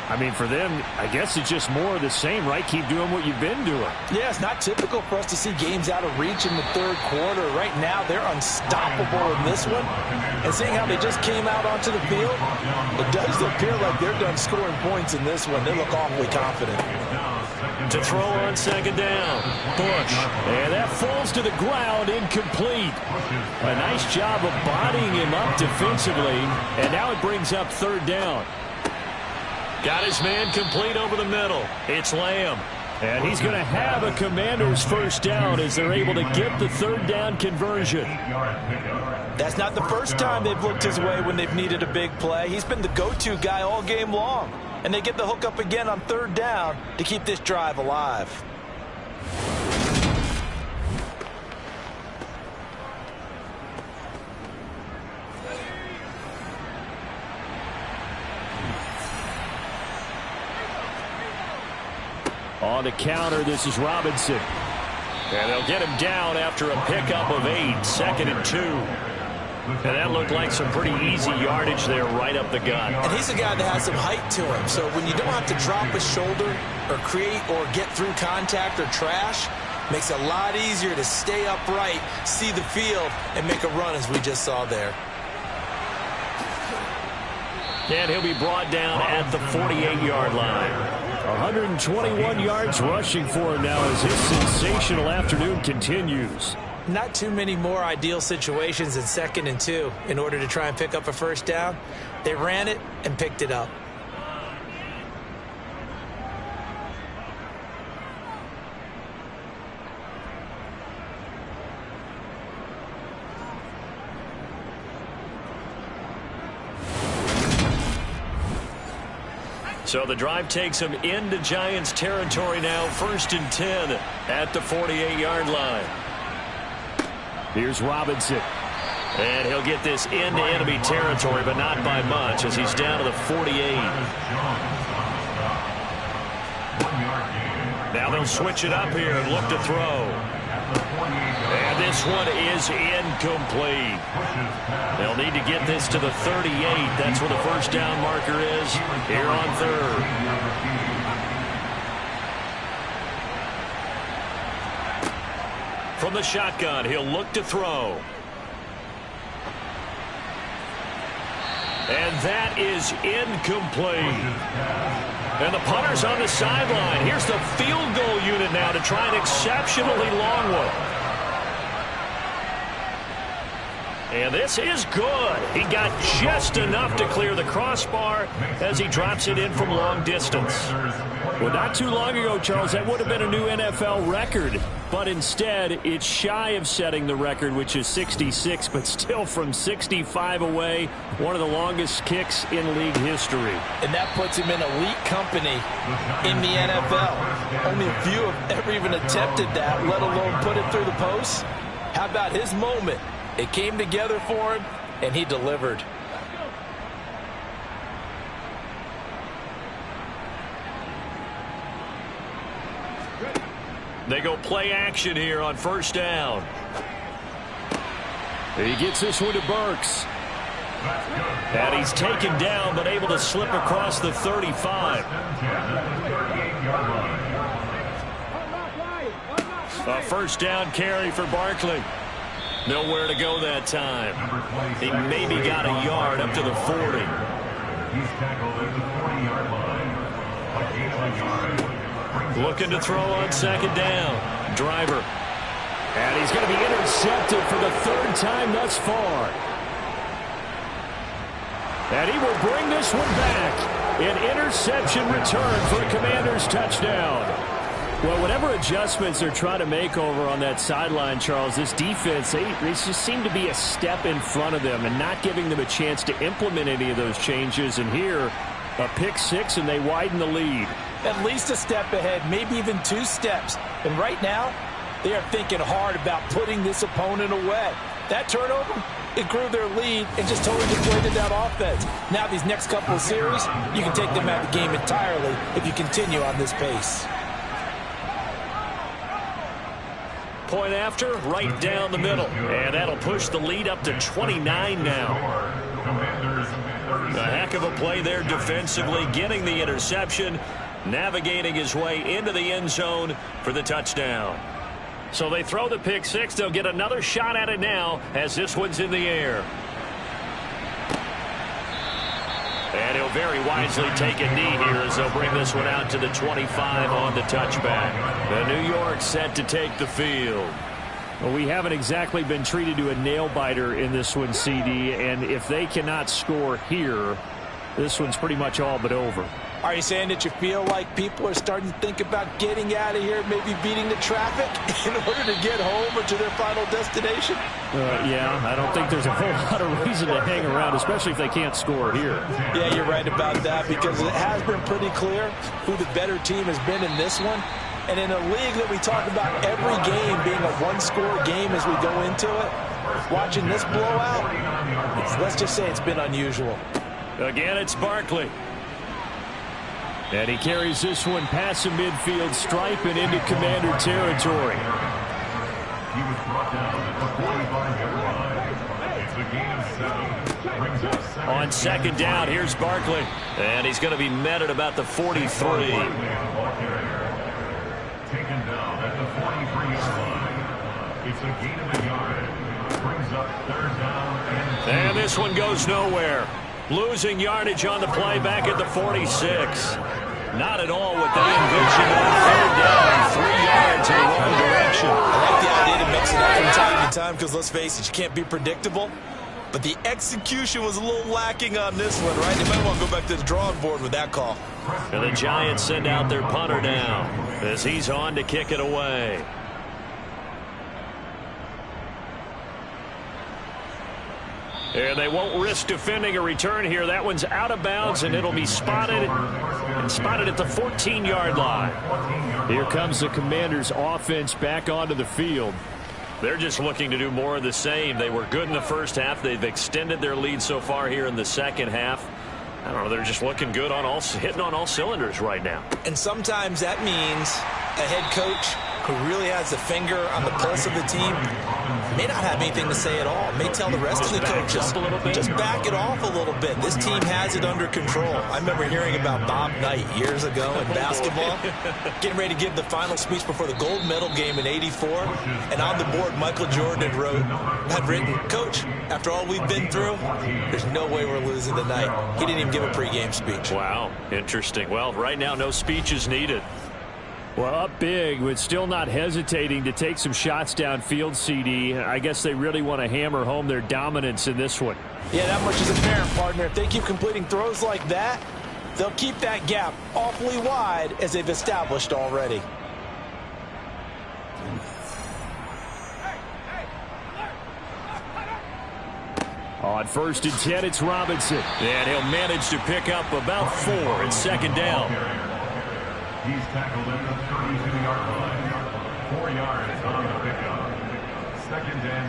I mean, for them, I guess it's just more of the same, right? Keep doing what you've been doing. Yeah, it's not typical for us to see games out of reach in the third quarter. Right now, they're unstoppable in this one. And seeing how they just came out onto the field, it does appear like they're done scoring points in this one. They look awfully confident. To throw on 2nd down. Bush. And that falls to the ground, incomplete. A nice job of bodying him up defensively. And now it brings up 3rd down. Got his man complete over the middle. It's Lamb. And he's going to have a Commanders first down as they're able to get the third down conversion. That's not the first time they've looked his way when they've needed a big play. He's been the go-to guy all game long. And they get the hook up again on third down to keep this drive alive. On the counter, this is Robinson. And they'll get him down after a pickup of 8, 2nd and 2. And that looked like some pretty easy yardage there right up the gut. And he's a guy that has some height to him. So when you don't have to drop a shoulder or create or get through contact or trash, makes it a lot easier to stay upright, see the field, and make a run as we just saw there. And he'll be brought down at the 48-yard line. 121 yards rushing for him now as his sensational afternoon continues. Not too many more ideal situations in 2nd and 2 in order to try and pick up a first down. They ran it and picked it up. So the drive takes him into Giants territory now, 1st and 10 at the 48-yard line. Here's Robinson. And he'll get this into enemy territory, but not by much as he's down to the 48. Now they'll switch it up here and look to throw. And this one is incomplete. They'll need to get this to the 38. That's where the first down marker is here on third. From the shotgun, he'll look to throw. And that is incomplete. And the punter's on the sideline. Here's the field goal unit now to try an exceptionally long one. And this is good. He got just enough to clear the crossbar as he drops it in from long distance. Well, not too long ago, Charles, that would have been a new NFL record. But instead, it's shy of setting the record, which is 66, but still from 65 away, one of the longest kicks in league history. And that puts him in elite company in the NFL. Only a few have ever even attempted that, let alone put it through the post. How about his moment? It came together for him, and he delivered. They go play action here on first down. He gets this one to Burks. And he's taken down, but able to slip across the 35. A first down carry for Barkley. Nowhere to go that time. He maybe got a yard up to the 40. He's tackled at the 40-yard line. Looking to throw on second down. Driver. And he's going to be intercepted for the third time thus far. And he will bring this one back. An interception return for a Commanders touchdown. Well, whatever adjustments they're trying to make over on that sideline, Charles, this defense, they just seem to be a step in front of them and not giving them a chance to implement any of those changes. And here, a pick six, and they widen the lead. At least a step ahead, maybe even 2 steps. And right now, they are thinking hard about putting this opponent away. That turnover, it grew their lead and just totally deflated that offense. Now these next couple of series, you can take them out of the game entirely if you continue on this pace. Point after, right down the middle. And that'll push the lead up to 29 now. A heck of a play there defensively, getting the interception, navigating his way into the end zone for the touchdown. So they throw the pick six. They'll get another shot at it now as this one's in the air. And he'll very wisely take a knee here as they'll bring this one out to the 25 on the touchback. The New York set to take the field. Well, we haven't exactly been treated to a nail-biter in this one, CD, and if they cannot score here, this one's pretty much all but over. Are you saying that you feel like people are starting to think about getting out of here, maybe beating the traffic in order to get home or to their final destination? Yeah, I don't think there's a whole lot of reason to hang around, especially if they can't score here. Yeah, you're right about that, because it has been pretty clear who the better team has been in this one. And in a league that we talk about every game being a one-score game as we go into it, watching this blowout, let's just say it's been unusual. Again, it's Barkley. And he carries this one past the midfield stripe and into Commander territory. He was brought down at the 45-yard line. It's a gain of 7. Brings up second. On second down, here's Barkley. And he's going to be met at about the 43. Taken down at the 43-yard line. It's a gain of a yard. Brings up third down. And this one goes nowhere. Losing yardage on the play back at the 46. Not at all what they envisioned on third down. 3 yards in the wrong direction. I like the idea to mix it up from time to time because, let's face it, you can't be predictable. But the execution was a little lacking on this one, right? They might want to go back to the drawing board with that call. And the Giants send out their punter now as he's on to kick it away. And they won't risk defending a return here. That one's out of bounds, and it'll be spotted at the 14-yard line. Here comes the Commanders' offense back onto the field. They're just looking to do more of the same. They were good in the first half. They've extended their lead so far here in the second half. I don't know. They're just looking good on hitting on all cylinders right now. And sometimes that means a head coach who really has a finger on the pulse of the team may not have anything to say at all. May tell the rest of the coaches, just back it off a little bit. This team has it under control. I remember hearing about Bob Knight years ago in basketball, getting ready to give the final speech before the gold medal game in '84. And on the board, Michael Jordan had written, "Coach, after all we've been through, there's no way we're losing tonight." He didn't even give a pregame speech. Wow, interesting. Well, right now, no speech is needed. Well, up big, but still not hesitating to take some shots downfield, CD. I guess they really want to hammer home their dominance in this one. Yeah, that much is apparent, partner. If they keep completing throws like that, they'll keep that gap awfully wide as they've established already. On 1st and 10, it's Robinson. And he'll manage to pick up about 4 in second down. He's tackled at the 32-yard line. 4 yards on the pickup. 2nd and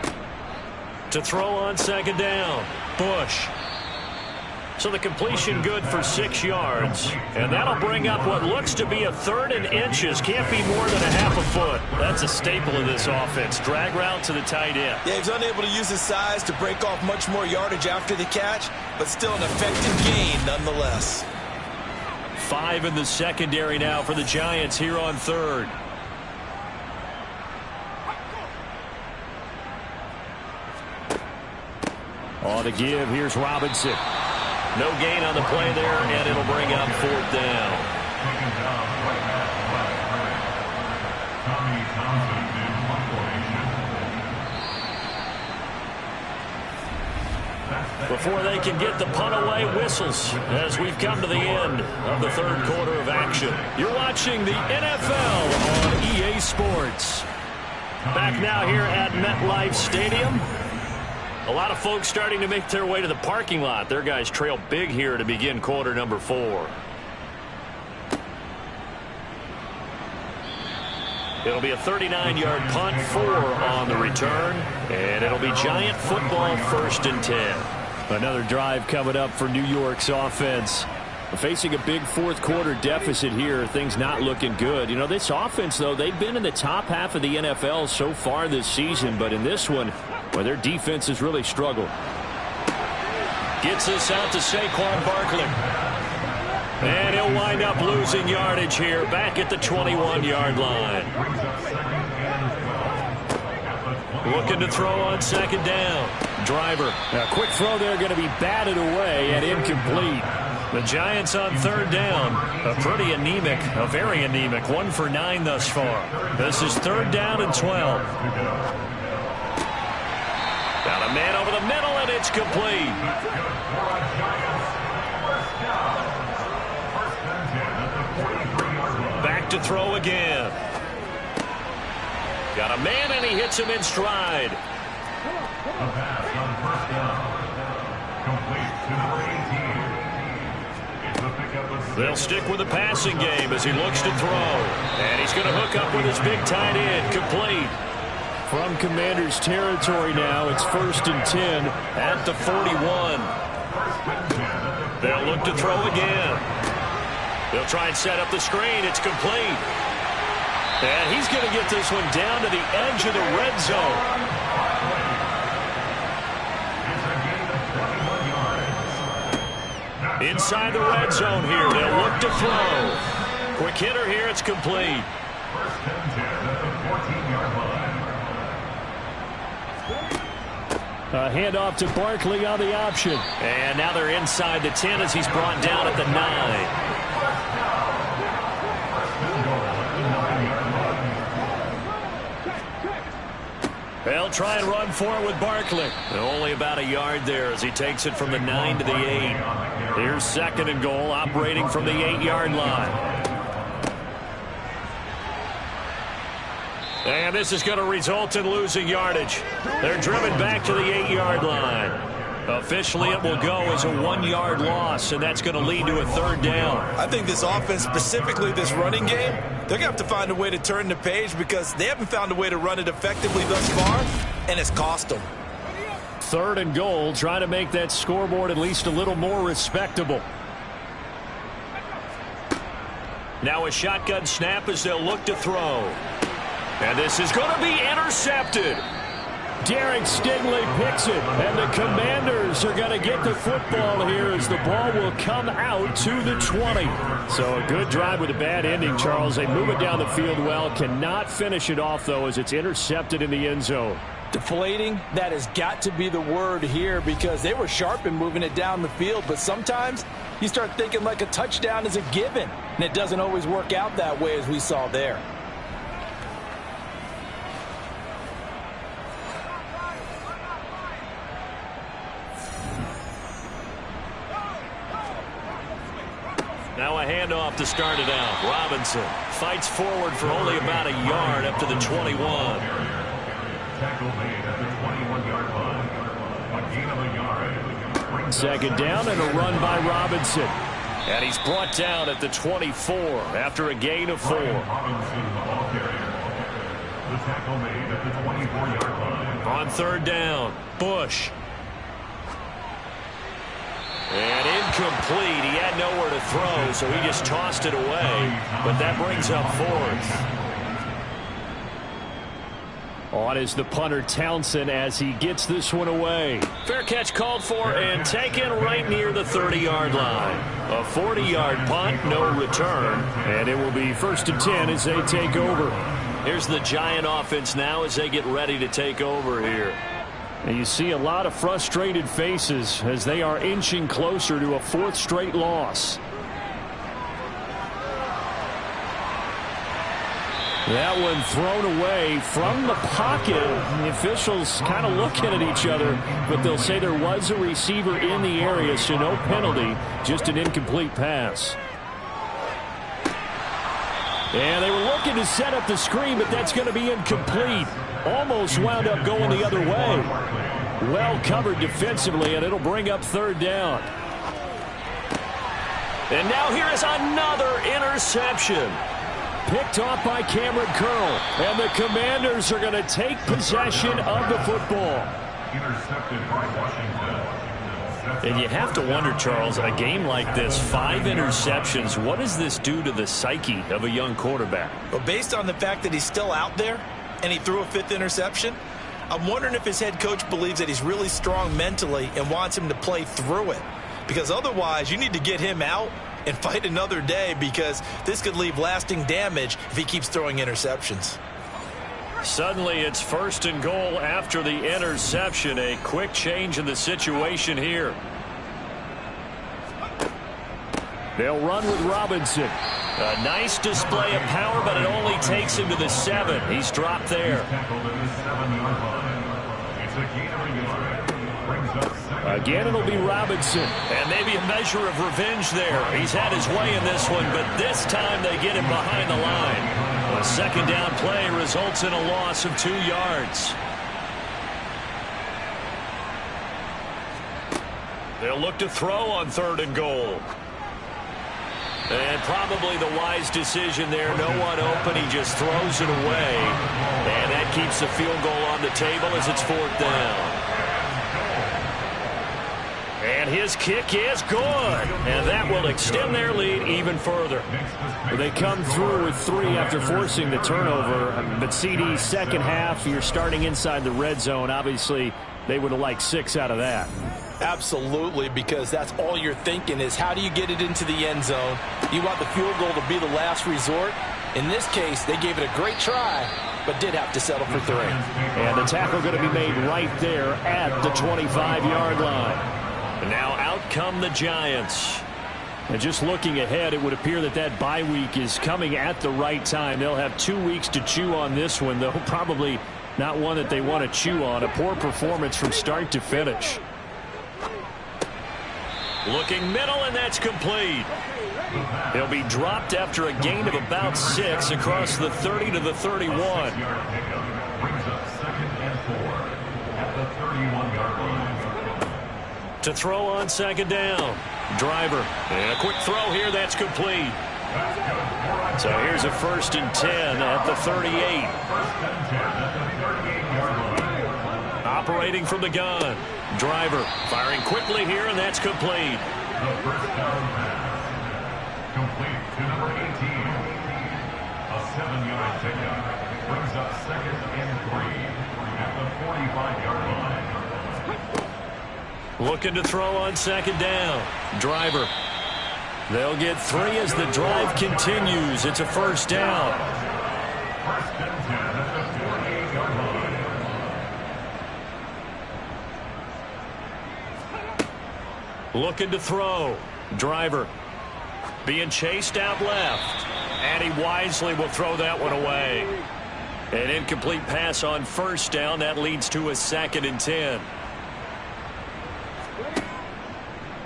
6. To throw on second down, Bush. So the completion good for 6 yards. And that'll bring up what looks to be a 3rd and inches. Can't be more than a half a foot. That's a staple of this offense. Drag route to the tight end. Yeah, he's unable to use his size to break off much more yardage after the catch, but still an effective gain nonetheless. 5 in the secondary now for the Giants here on 3rd. On to give, here's Robinson. No gain on the play there, and it'll bring up 4th down. Taken down right at left. Tommy Townsend in one formation. Before they can get the punt away, whistles as we've come to the end of the 3rd quarter of action. You're watching the NFL on EA Sports. Back now here at MetLife Stadium. A lot of folks starting to make their way to the parking lot. Their guys trail big here to begin quarter number 4. It'll be a 39-yard punt, 4 on the return, and it'll be Giant football 1st and 10. Another drive coming up for New York's offense. Facing a big 4th quarter deficit here, things not looking good. You know, this offense, though, they've been in the top half of the NFL so far this season, but in this one, well, their defense has really struggled. Gets this out to Saquon Barkley. And he'll wind up losing yardage here back at the 21-yard line. Looking to throw on second down. Driver. A quick throw there going to be batted away and incomplete. The Giants on 3rd down. A pretty anemic, a very anemic 1 for 9 thus far. This is 3rd down and 12. Got a man over the middle, and it's complete. Back to throw again. Got a man, and he hits him in stride. The pass on first down. Complete to number 18. It's a pickup of 6. They'll stick with the passing game as he looks to throw. And he's going to hook up with his big tight end. Complete. From Commanders territory now, it's 1st and 10 at the 41. They'll look to throw again. They'll try and set up the screen. It's complete. And he's going to get this one down to the edge of the red zone. Inside the red zone here. They'll look to throw. Quick hitter here. It's complete. First and 10 at the 14-yard line. A handoff to Barkley on the option. And now they're inside the 10 as he's brought down at the 9. They'll try and run for it with Barkley. Only about a yard there as he takes it from the 9 to the 8. Here's 2nd and goal, operating from the 8-yard line. And this is going to result in losing yardage. They're driven back to the 8-yard line. Officially, it will go as a 1-yard loss, and that's going to lead to a 3rd down. I think this offense, specifically this running game, they're going to have to find a way to turn the page because they haven't found a way to run it effectively thus far, and it's cost them. 3rd and goal, trying to make that scoreboard at least a little more respectable. Now a shotgun snap as they'll look to throw. And this is going to be intercepted. Derek Stingley picks it, and the Commanders are going to get the football here as the ball will come out to the 20. So a good drive with a bad ending, Charles. They move it down the field well, cannot finish it off, though, as it's intercepted in the end zone. Deflating, that has got to be the word here because they were sharp in moving it down the field, but sometimes you start thinking like a touchdown is a given, and it doesn't always work out that way as we saw there. Now a handoff to start it out. Robinson fights forward for only about a yard up to the 21. Tackle made at the 21-yard line. A gain of a yard. 2nd down and a run by Robinson. And he's brought down at the 24 after a gain of 4. Robinson, the ball carrier. The tackle made at the 24-yard line. On 3rd down, Bush. And incomplete. He had nowhere to throw, so he just tossed it away. But that brings up 4th. On is the punter Townsend as he gets this one away. Fair catch called for and taken right near the 30-yard line. A 40-yard punt, no return. And it will be 1st and 10 as they take over. Here's the Giant offense now as they get ready to take over here. And you see a lot of frustrated faces as they are inching closer to a 4th straight loss. That one thrown away from the pocket. The officials kind of looking at each other, but they'll say there was a receiver in the area, so no penalty, just an incomplete pass. And they were looking to set up the screen, but that's going to be incomplete. Almost wound up going the other way. Well covered defensively, and it'll bring up 3rd down. And now here is another interception. Picked off by Cameron Curl. And the Commanders are going to take possession of the football. Intercepted by Washington. And you have to wonder, Charles, a game like this, 5 interceptions, what does this do to the psyche of a young quarterback? Well, based on the fact that he's still out there and he threw a 5th interception, I'm wondering if his head coach believes that he's really strong mentally and wants him to play through it. Because otherwise, you need to get him out and fight another day because this could leave lasting damage if he keeps throwing interceptions. Suddenly, it's 1st and goal after the interception. A quick change in the situation here. They'll run with Robinson. A nice display of power, but it only takes him to the 7. He's dropped there. Tackled at the 7-yard line. It's a gain of a yard. Again, it'll be Robinson. And maybe a measure of revenge there. He's had his way in this one, but this time they get him behind the line. A second down play results in a loss of 2 yards. They'll look to throw on 3rd and goal. And probably the wise decision there. No one open. He just throws it away. And that keeps the field goal on the table as it's 4th down. And his kick is good. And that will extend their lead even further. They come through with 3 after forcing the turnover. But CD, second half, you're starting inside the red zone. Obviously, they would have liked 6 out of that. Absolutely, because that's all you're thinking is how do you get it into the end zone? You want the field goal to be the last resort. In this case, they gave it a great try, but did have to settle for 3. And the tackle going to be made right there at the 25-yard line. And now out come the Giants. And just looking ahead, it would appear that bye week is coming at the right time. They'll have 2 weeks to chew on this one, though probably not one that they want to chew on. A poor performance from start to finish. Looking middle, and that's complete. He'll be dropped after a gain of about 6 across the 30 to the 31. Brings up 2nd and 4 at the 31-yard line. To throw on 2nd down. Driver. And a quick throw here. That's complete. So here's a 1st and 10 at the 38. 1st and 10 at the 38-yard line. Operating from the gun. Driver firing quickly here, and that's complete. The 1st down pass. Complete to number 18. A 7-yard pickup. Brings up 2nd and 3 at the 45-yard line. Looking to throw on 2nd down. Driver. They'll get 3 as the drive continues. It's a 1st down. 1st and 10 at the 48-yard line. Looking to throw. Driver being chased out left. And he wisely will throw that one away. An incomplete pass on 1st down. That leads to a 2nd and 10.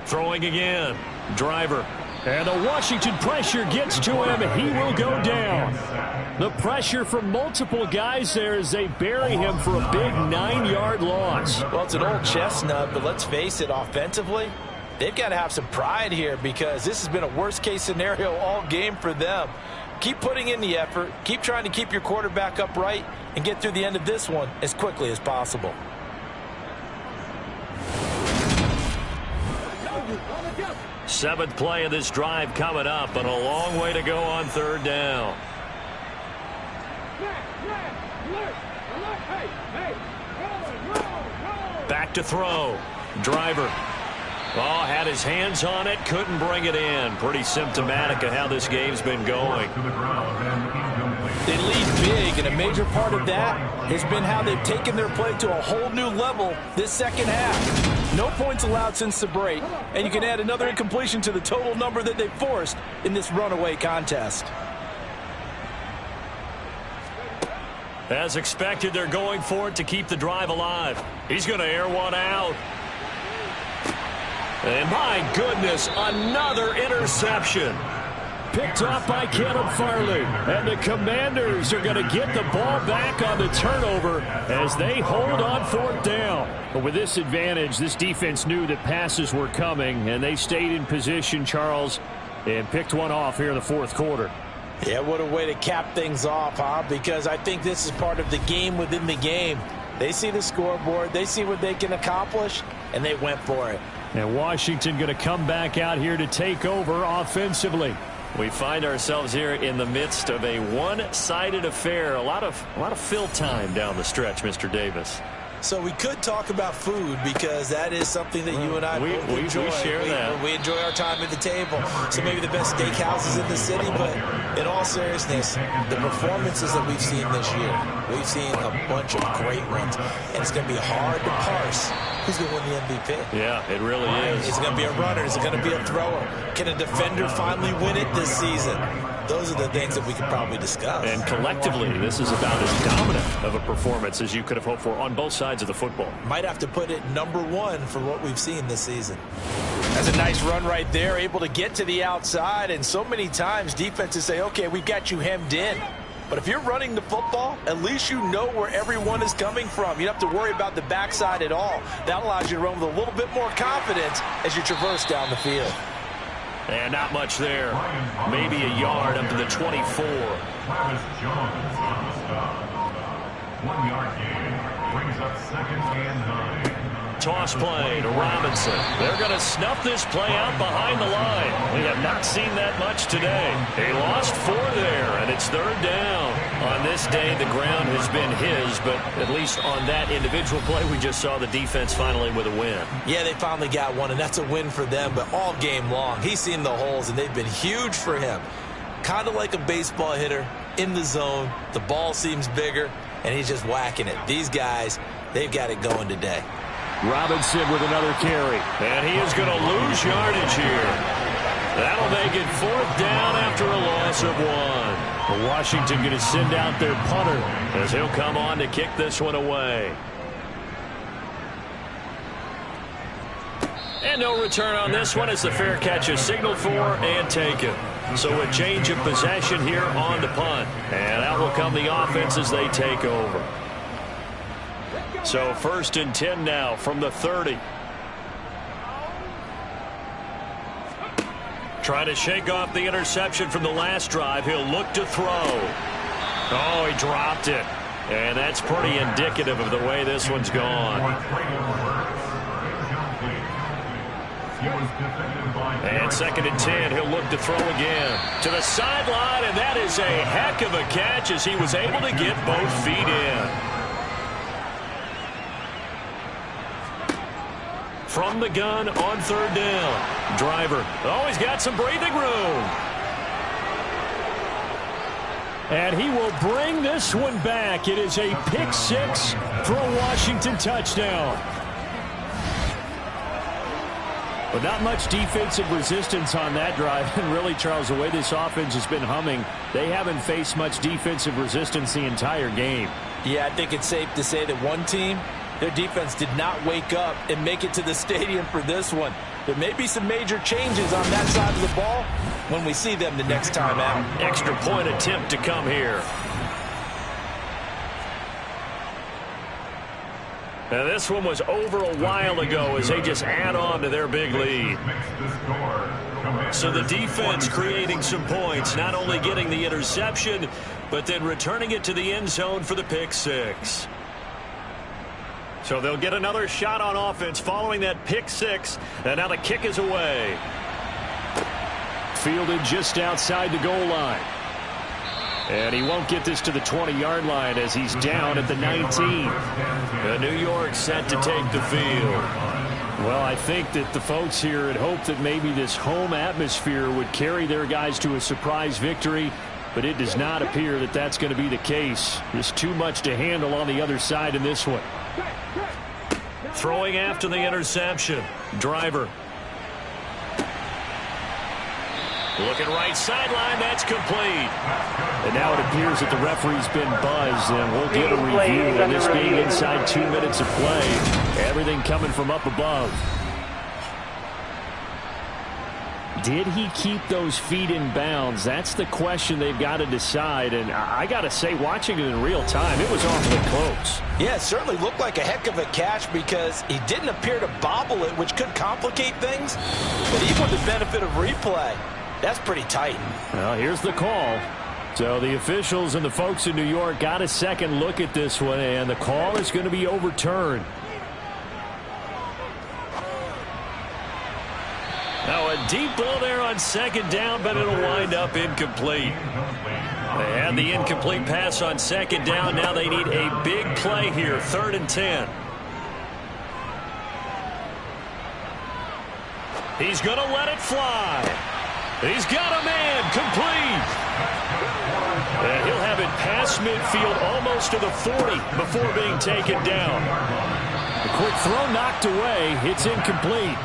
Throwing again. Driver. And the Washington pressure gets to him. He will go down. The pressure from multiple guys there as they bury him for a big 9-yard loss. Well, it's an old chestnut, but let's face it, offensively, they've got to have some pride here because this has been a worst-case scenario all game for them. Keep putting in the effort. Keep trying to keep your quarterback upright and get through the end of this one as quickly as possible. Seventh play of this drive coming up, and a long way to go on 3rd down. Back to throw. Driver. Oh, had his hands on it, couldn't bring it in. Pretty symptomatic of how this game's been going. They lead big, and a major part of that has been how they've taken their play to a whole new level this second half. No points allowed since the break, and you can add another incompletion to the total number that they forced in this runaway contest. As expected, they're going for it to keep the drive alive. He's going to air one out. And my goodness, another interception. Picked off by Caleb Farley. And the Commanders are going to get the ball back on the turnover as they hold on 4th down. But with this advantage, this defense knew that passes were coming, and they stayed in position, Charles, and picked one off here in the 4th quarter. Yeah, what a way to cap things off, huh? Because I think this is part of the game within the game. They see the scoreboard, they see what they can accomplish, and they went for it. And Washington going to come back out here to take over offensively. We find ourselves here in the midst of a one-sided affair. A lot of fill time down the stretch, Mr. Davis. So we could talk about food because that is something that you and I both enjoy. We share that. We enjoy our time at the table. So maybe the best steakhouses in the city, but in all seriousness, the performances that we've seen this year, we've seen a bunch of great ones, and it's going to be hard to parse who's going to win the MVP. Yeah, it really is. Is it going to be a runner? Is it going to be a thrower? Can a defender finally win it this season? those are the things that we could probably discuss. And collectively, this is about as dominant of a performance as you could have hoped for on both sides of the football. Might have to put it #1 for what we've seen this season. That's a nice run right there, able to get to the outside, and so many times defenses say, okay, we've got you hemmed in. But if you're running the football, at least you know where everyone is coming from. You don't have to worry about the backside at all. That allows you to run with a little bit more confidence as you traverse down the field. And not much there. Maybe a yard up to the 24. Travis Jones on the stop. 1 yard gain brings up 2nd and 9. Toss play to Robinson. They're going to snuff this play out behind the line. We have not seen that much today. They lost 4 there, and it's 3rd down. On this day, the ground has been his, but at least on that individual play, we just saw the defense finally with a win. Yeah, they finally got one, and that's a win for them, but all game long, he's seen the holes, and they've been huge for him. Kind of like a baseball hitter in the zone. The ball seems bigger, and he's just whacking it. These guys, they've got it going today. Robinson with another carry. And he is going to lose yardage here. That'll make it 4th down after a loss of 1. Washington going to send out their punter as he'll come on to kick this one away. And no return on this one as the fair catch is signaled for and taken. So a change of possession here on the punt. And out will come the offense as they take over. So 1st and 10 now from the 30. Trying to shake off the interception from the last drive. He'll look to throw. Oh, he dropped it. And that's pretty indicative of the way this one's gone. And 2nd and 10, he'll look to throw again. To the sideline, and that is a heck of a catch as he was able to get both feet in. From the gun on 3rd down. Driver. Oh, he's got some breathing room. And he will bring this one back. It is a pick 6 for a Washington touchdown. But not much defensive resistance on that drive. And really, Charles, the way this offense has been humming, they haven't faced much defensive resistance the entire game. Yeah, I think it's safe to say that one team, their defense did not wake up and make it to the stadium for this one. There may be some major changes on that side of the ball when we see them the next time out. Extra point attempt to come here. Now this one was over a while ago as they just add on to their big lead. So the defense creating some points, not only getting the interception, but then returning it to the end zone for the pick 6. So they'll get another shot on offense following that pick 6. And now the kick is away. Fielded just outside the goal line. And he won't get this to the 20-yard line as he's down at the 19. And New York set to take the field. Well, I think that the folks here had hoped that maybe this home atmosphere would carry their guys to a surprise victory. But it does not appear that that's going to be the case. There's too much to handle on the other side in this one. Throwing after the interception. Driver. Looking right sideline. That's complete. And now it appears that the referee's been buzzed, and we'll get a review of this being inside 2 minutes of play. Everything coming from up above. Did he keep those feet in bounds? That's the question they've got to decide. And I got to say, watching it in real time, it was awfully close. Yeah, it certainly looked like a heck of a catch because he didn't appear to bobble it, which could complicate things. But even with the benefit of replay, that's pretty tight. Well, here's the call. So the officials and the folks in New York got a second look at this one, and the call is going to be overturned. Now a deep ball there on 2nd down, but it'll wind up incomplete. They had the incomplete pass on 2nd down. Now they need a big play here, 3rd and 10. He's going to let it fly. He's got a man, complete. And he'll have it past midfield almost to the 40 before being taken down. The quick throw knocked away. It's incomplete.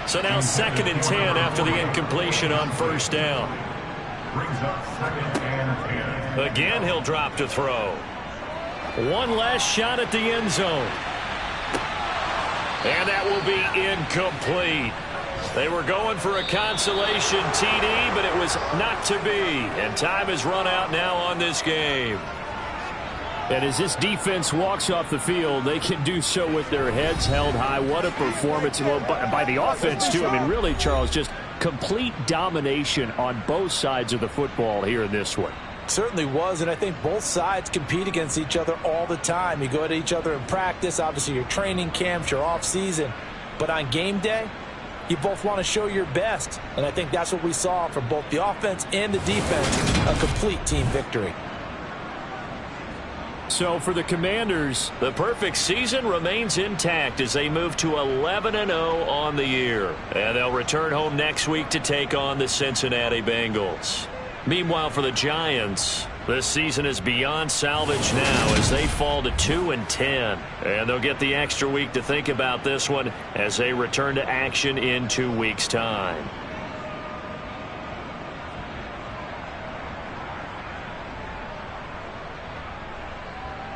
So now 2nd and 10 after the incompletion on 1st down. Brings up 2nd and 10. Again, he'll drop to throw. One last shot at the end zone. And that will be incomplete. They were going for a consolation TD, but it was not to be. And time has run out now on this game. And as this defense walks off the field, they can do so with their heads held high. What a performance by the offense, too. I mean, really, Charles, just complete domination on both sides of the football here in this one. Certainly was, and I think both sides compete against each other all the time. You go at each other in practice, obviously your training camps, your off-season. But on game day, you both want to show your best. And I think that's what we saw from both the offense and the defense, a complete team victory. So for the Commanders, the perfect season remains intact as they move to 11-0 on the year. And they'll return home next week to take on the Cincinnati Bengals. Meanwhile, for the Giants, this season is beyond salvage now as they fall to 2-10. And they'll get the extra week to think about this one as they return to action in 2 weeks' time.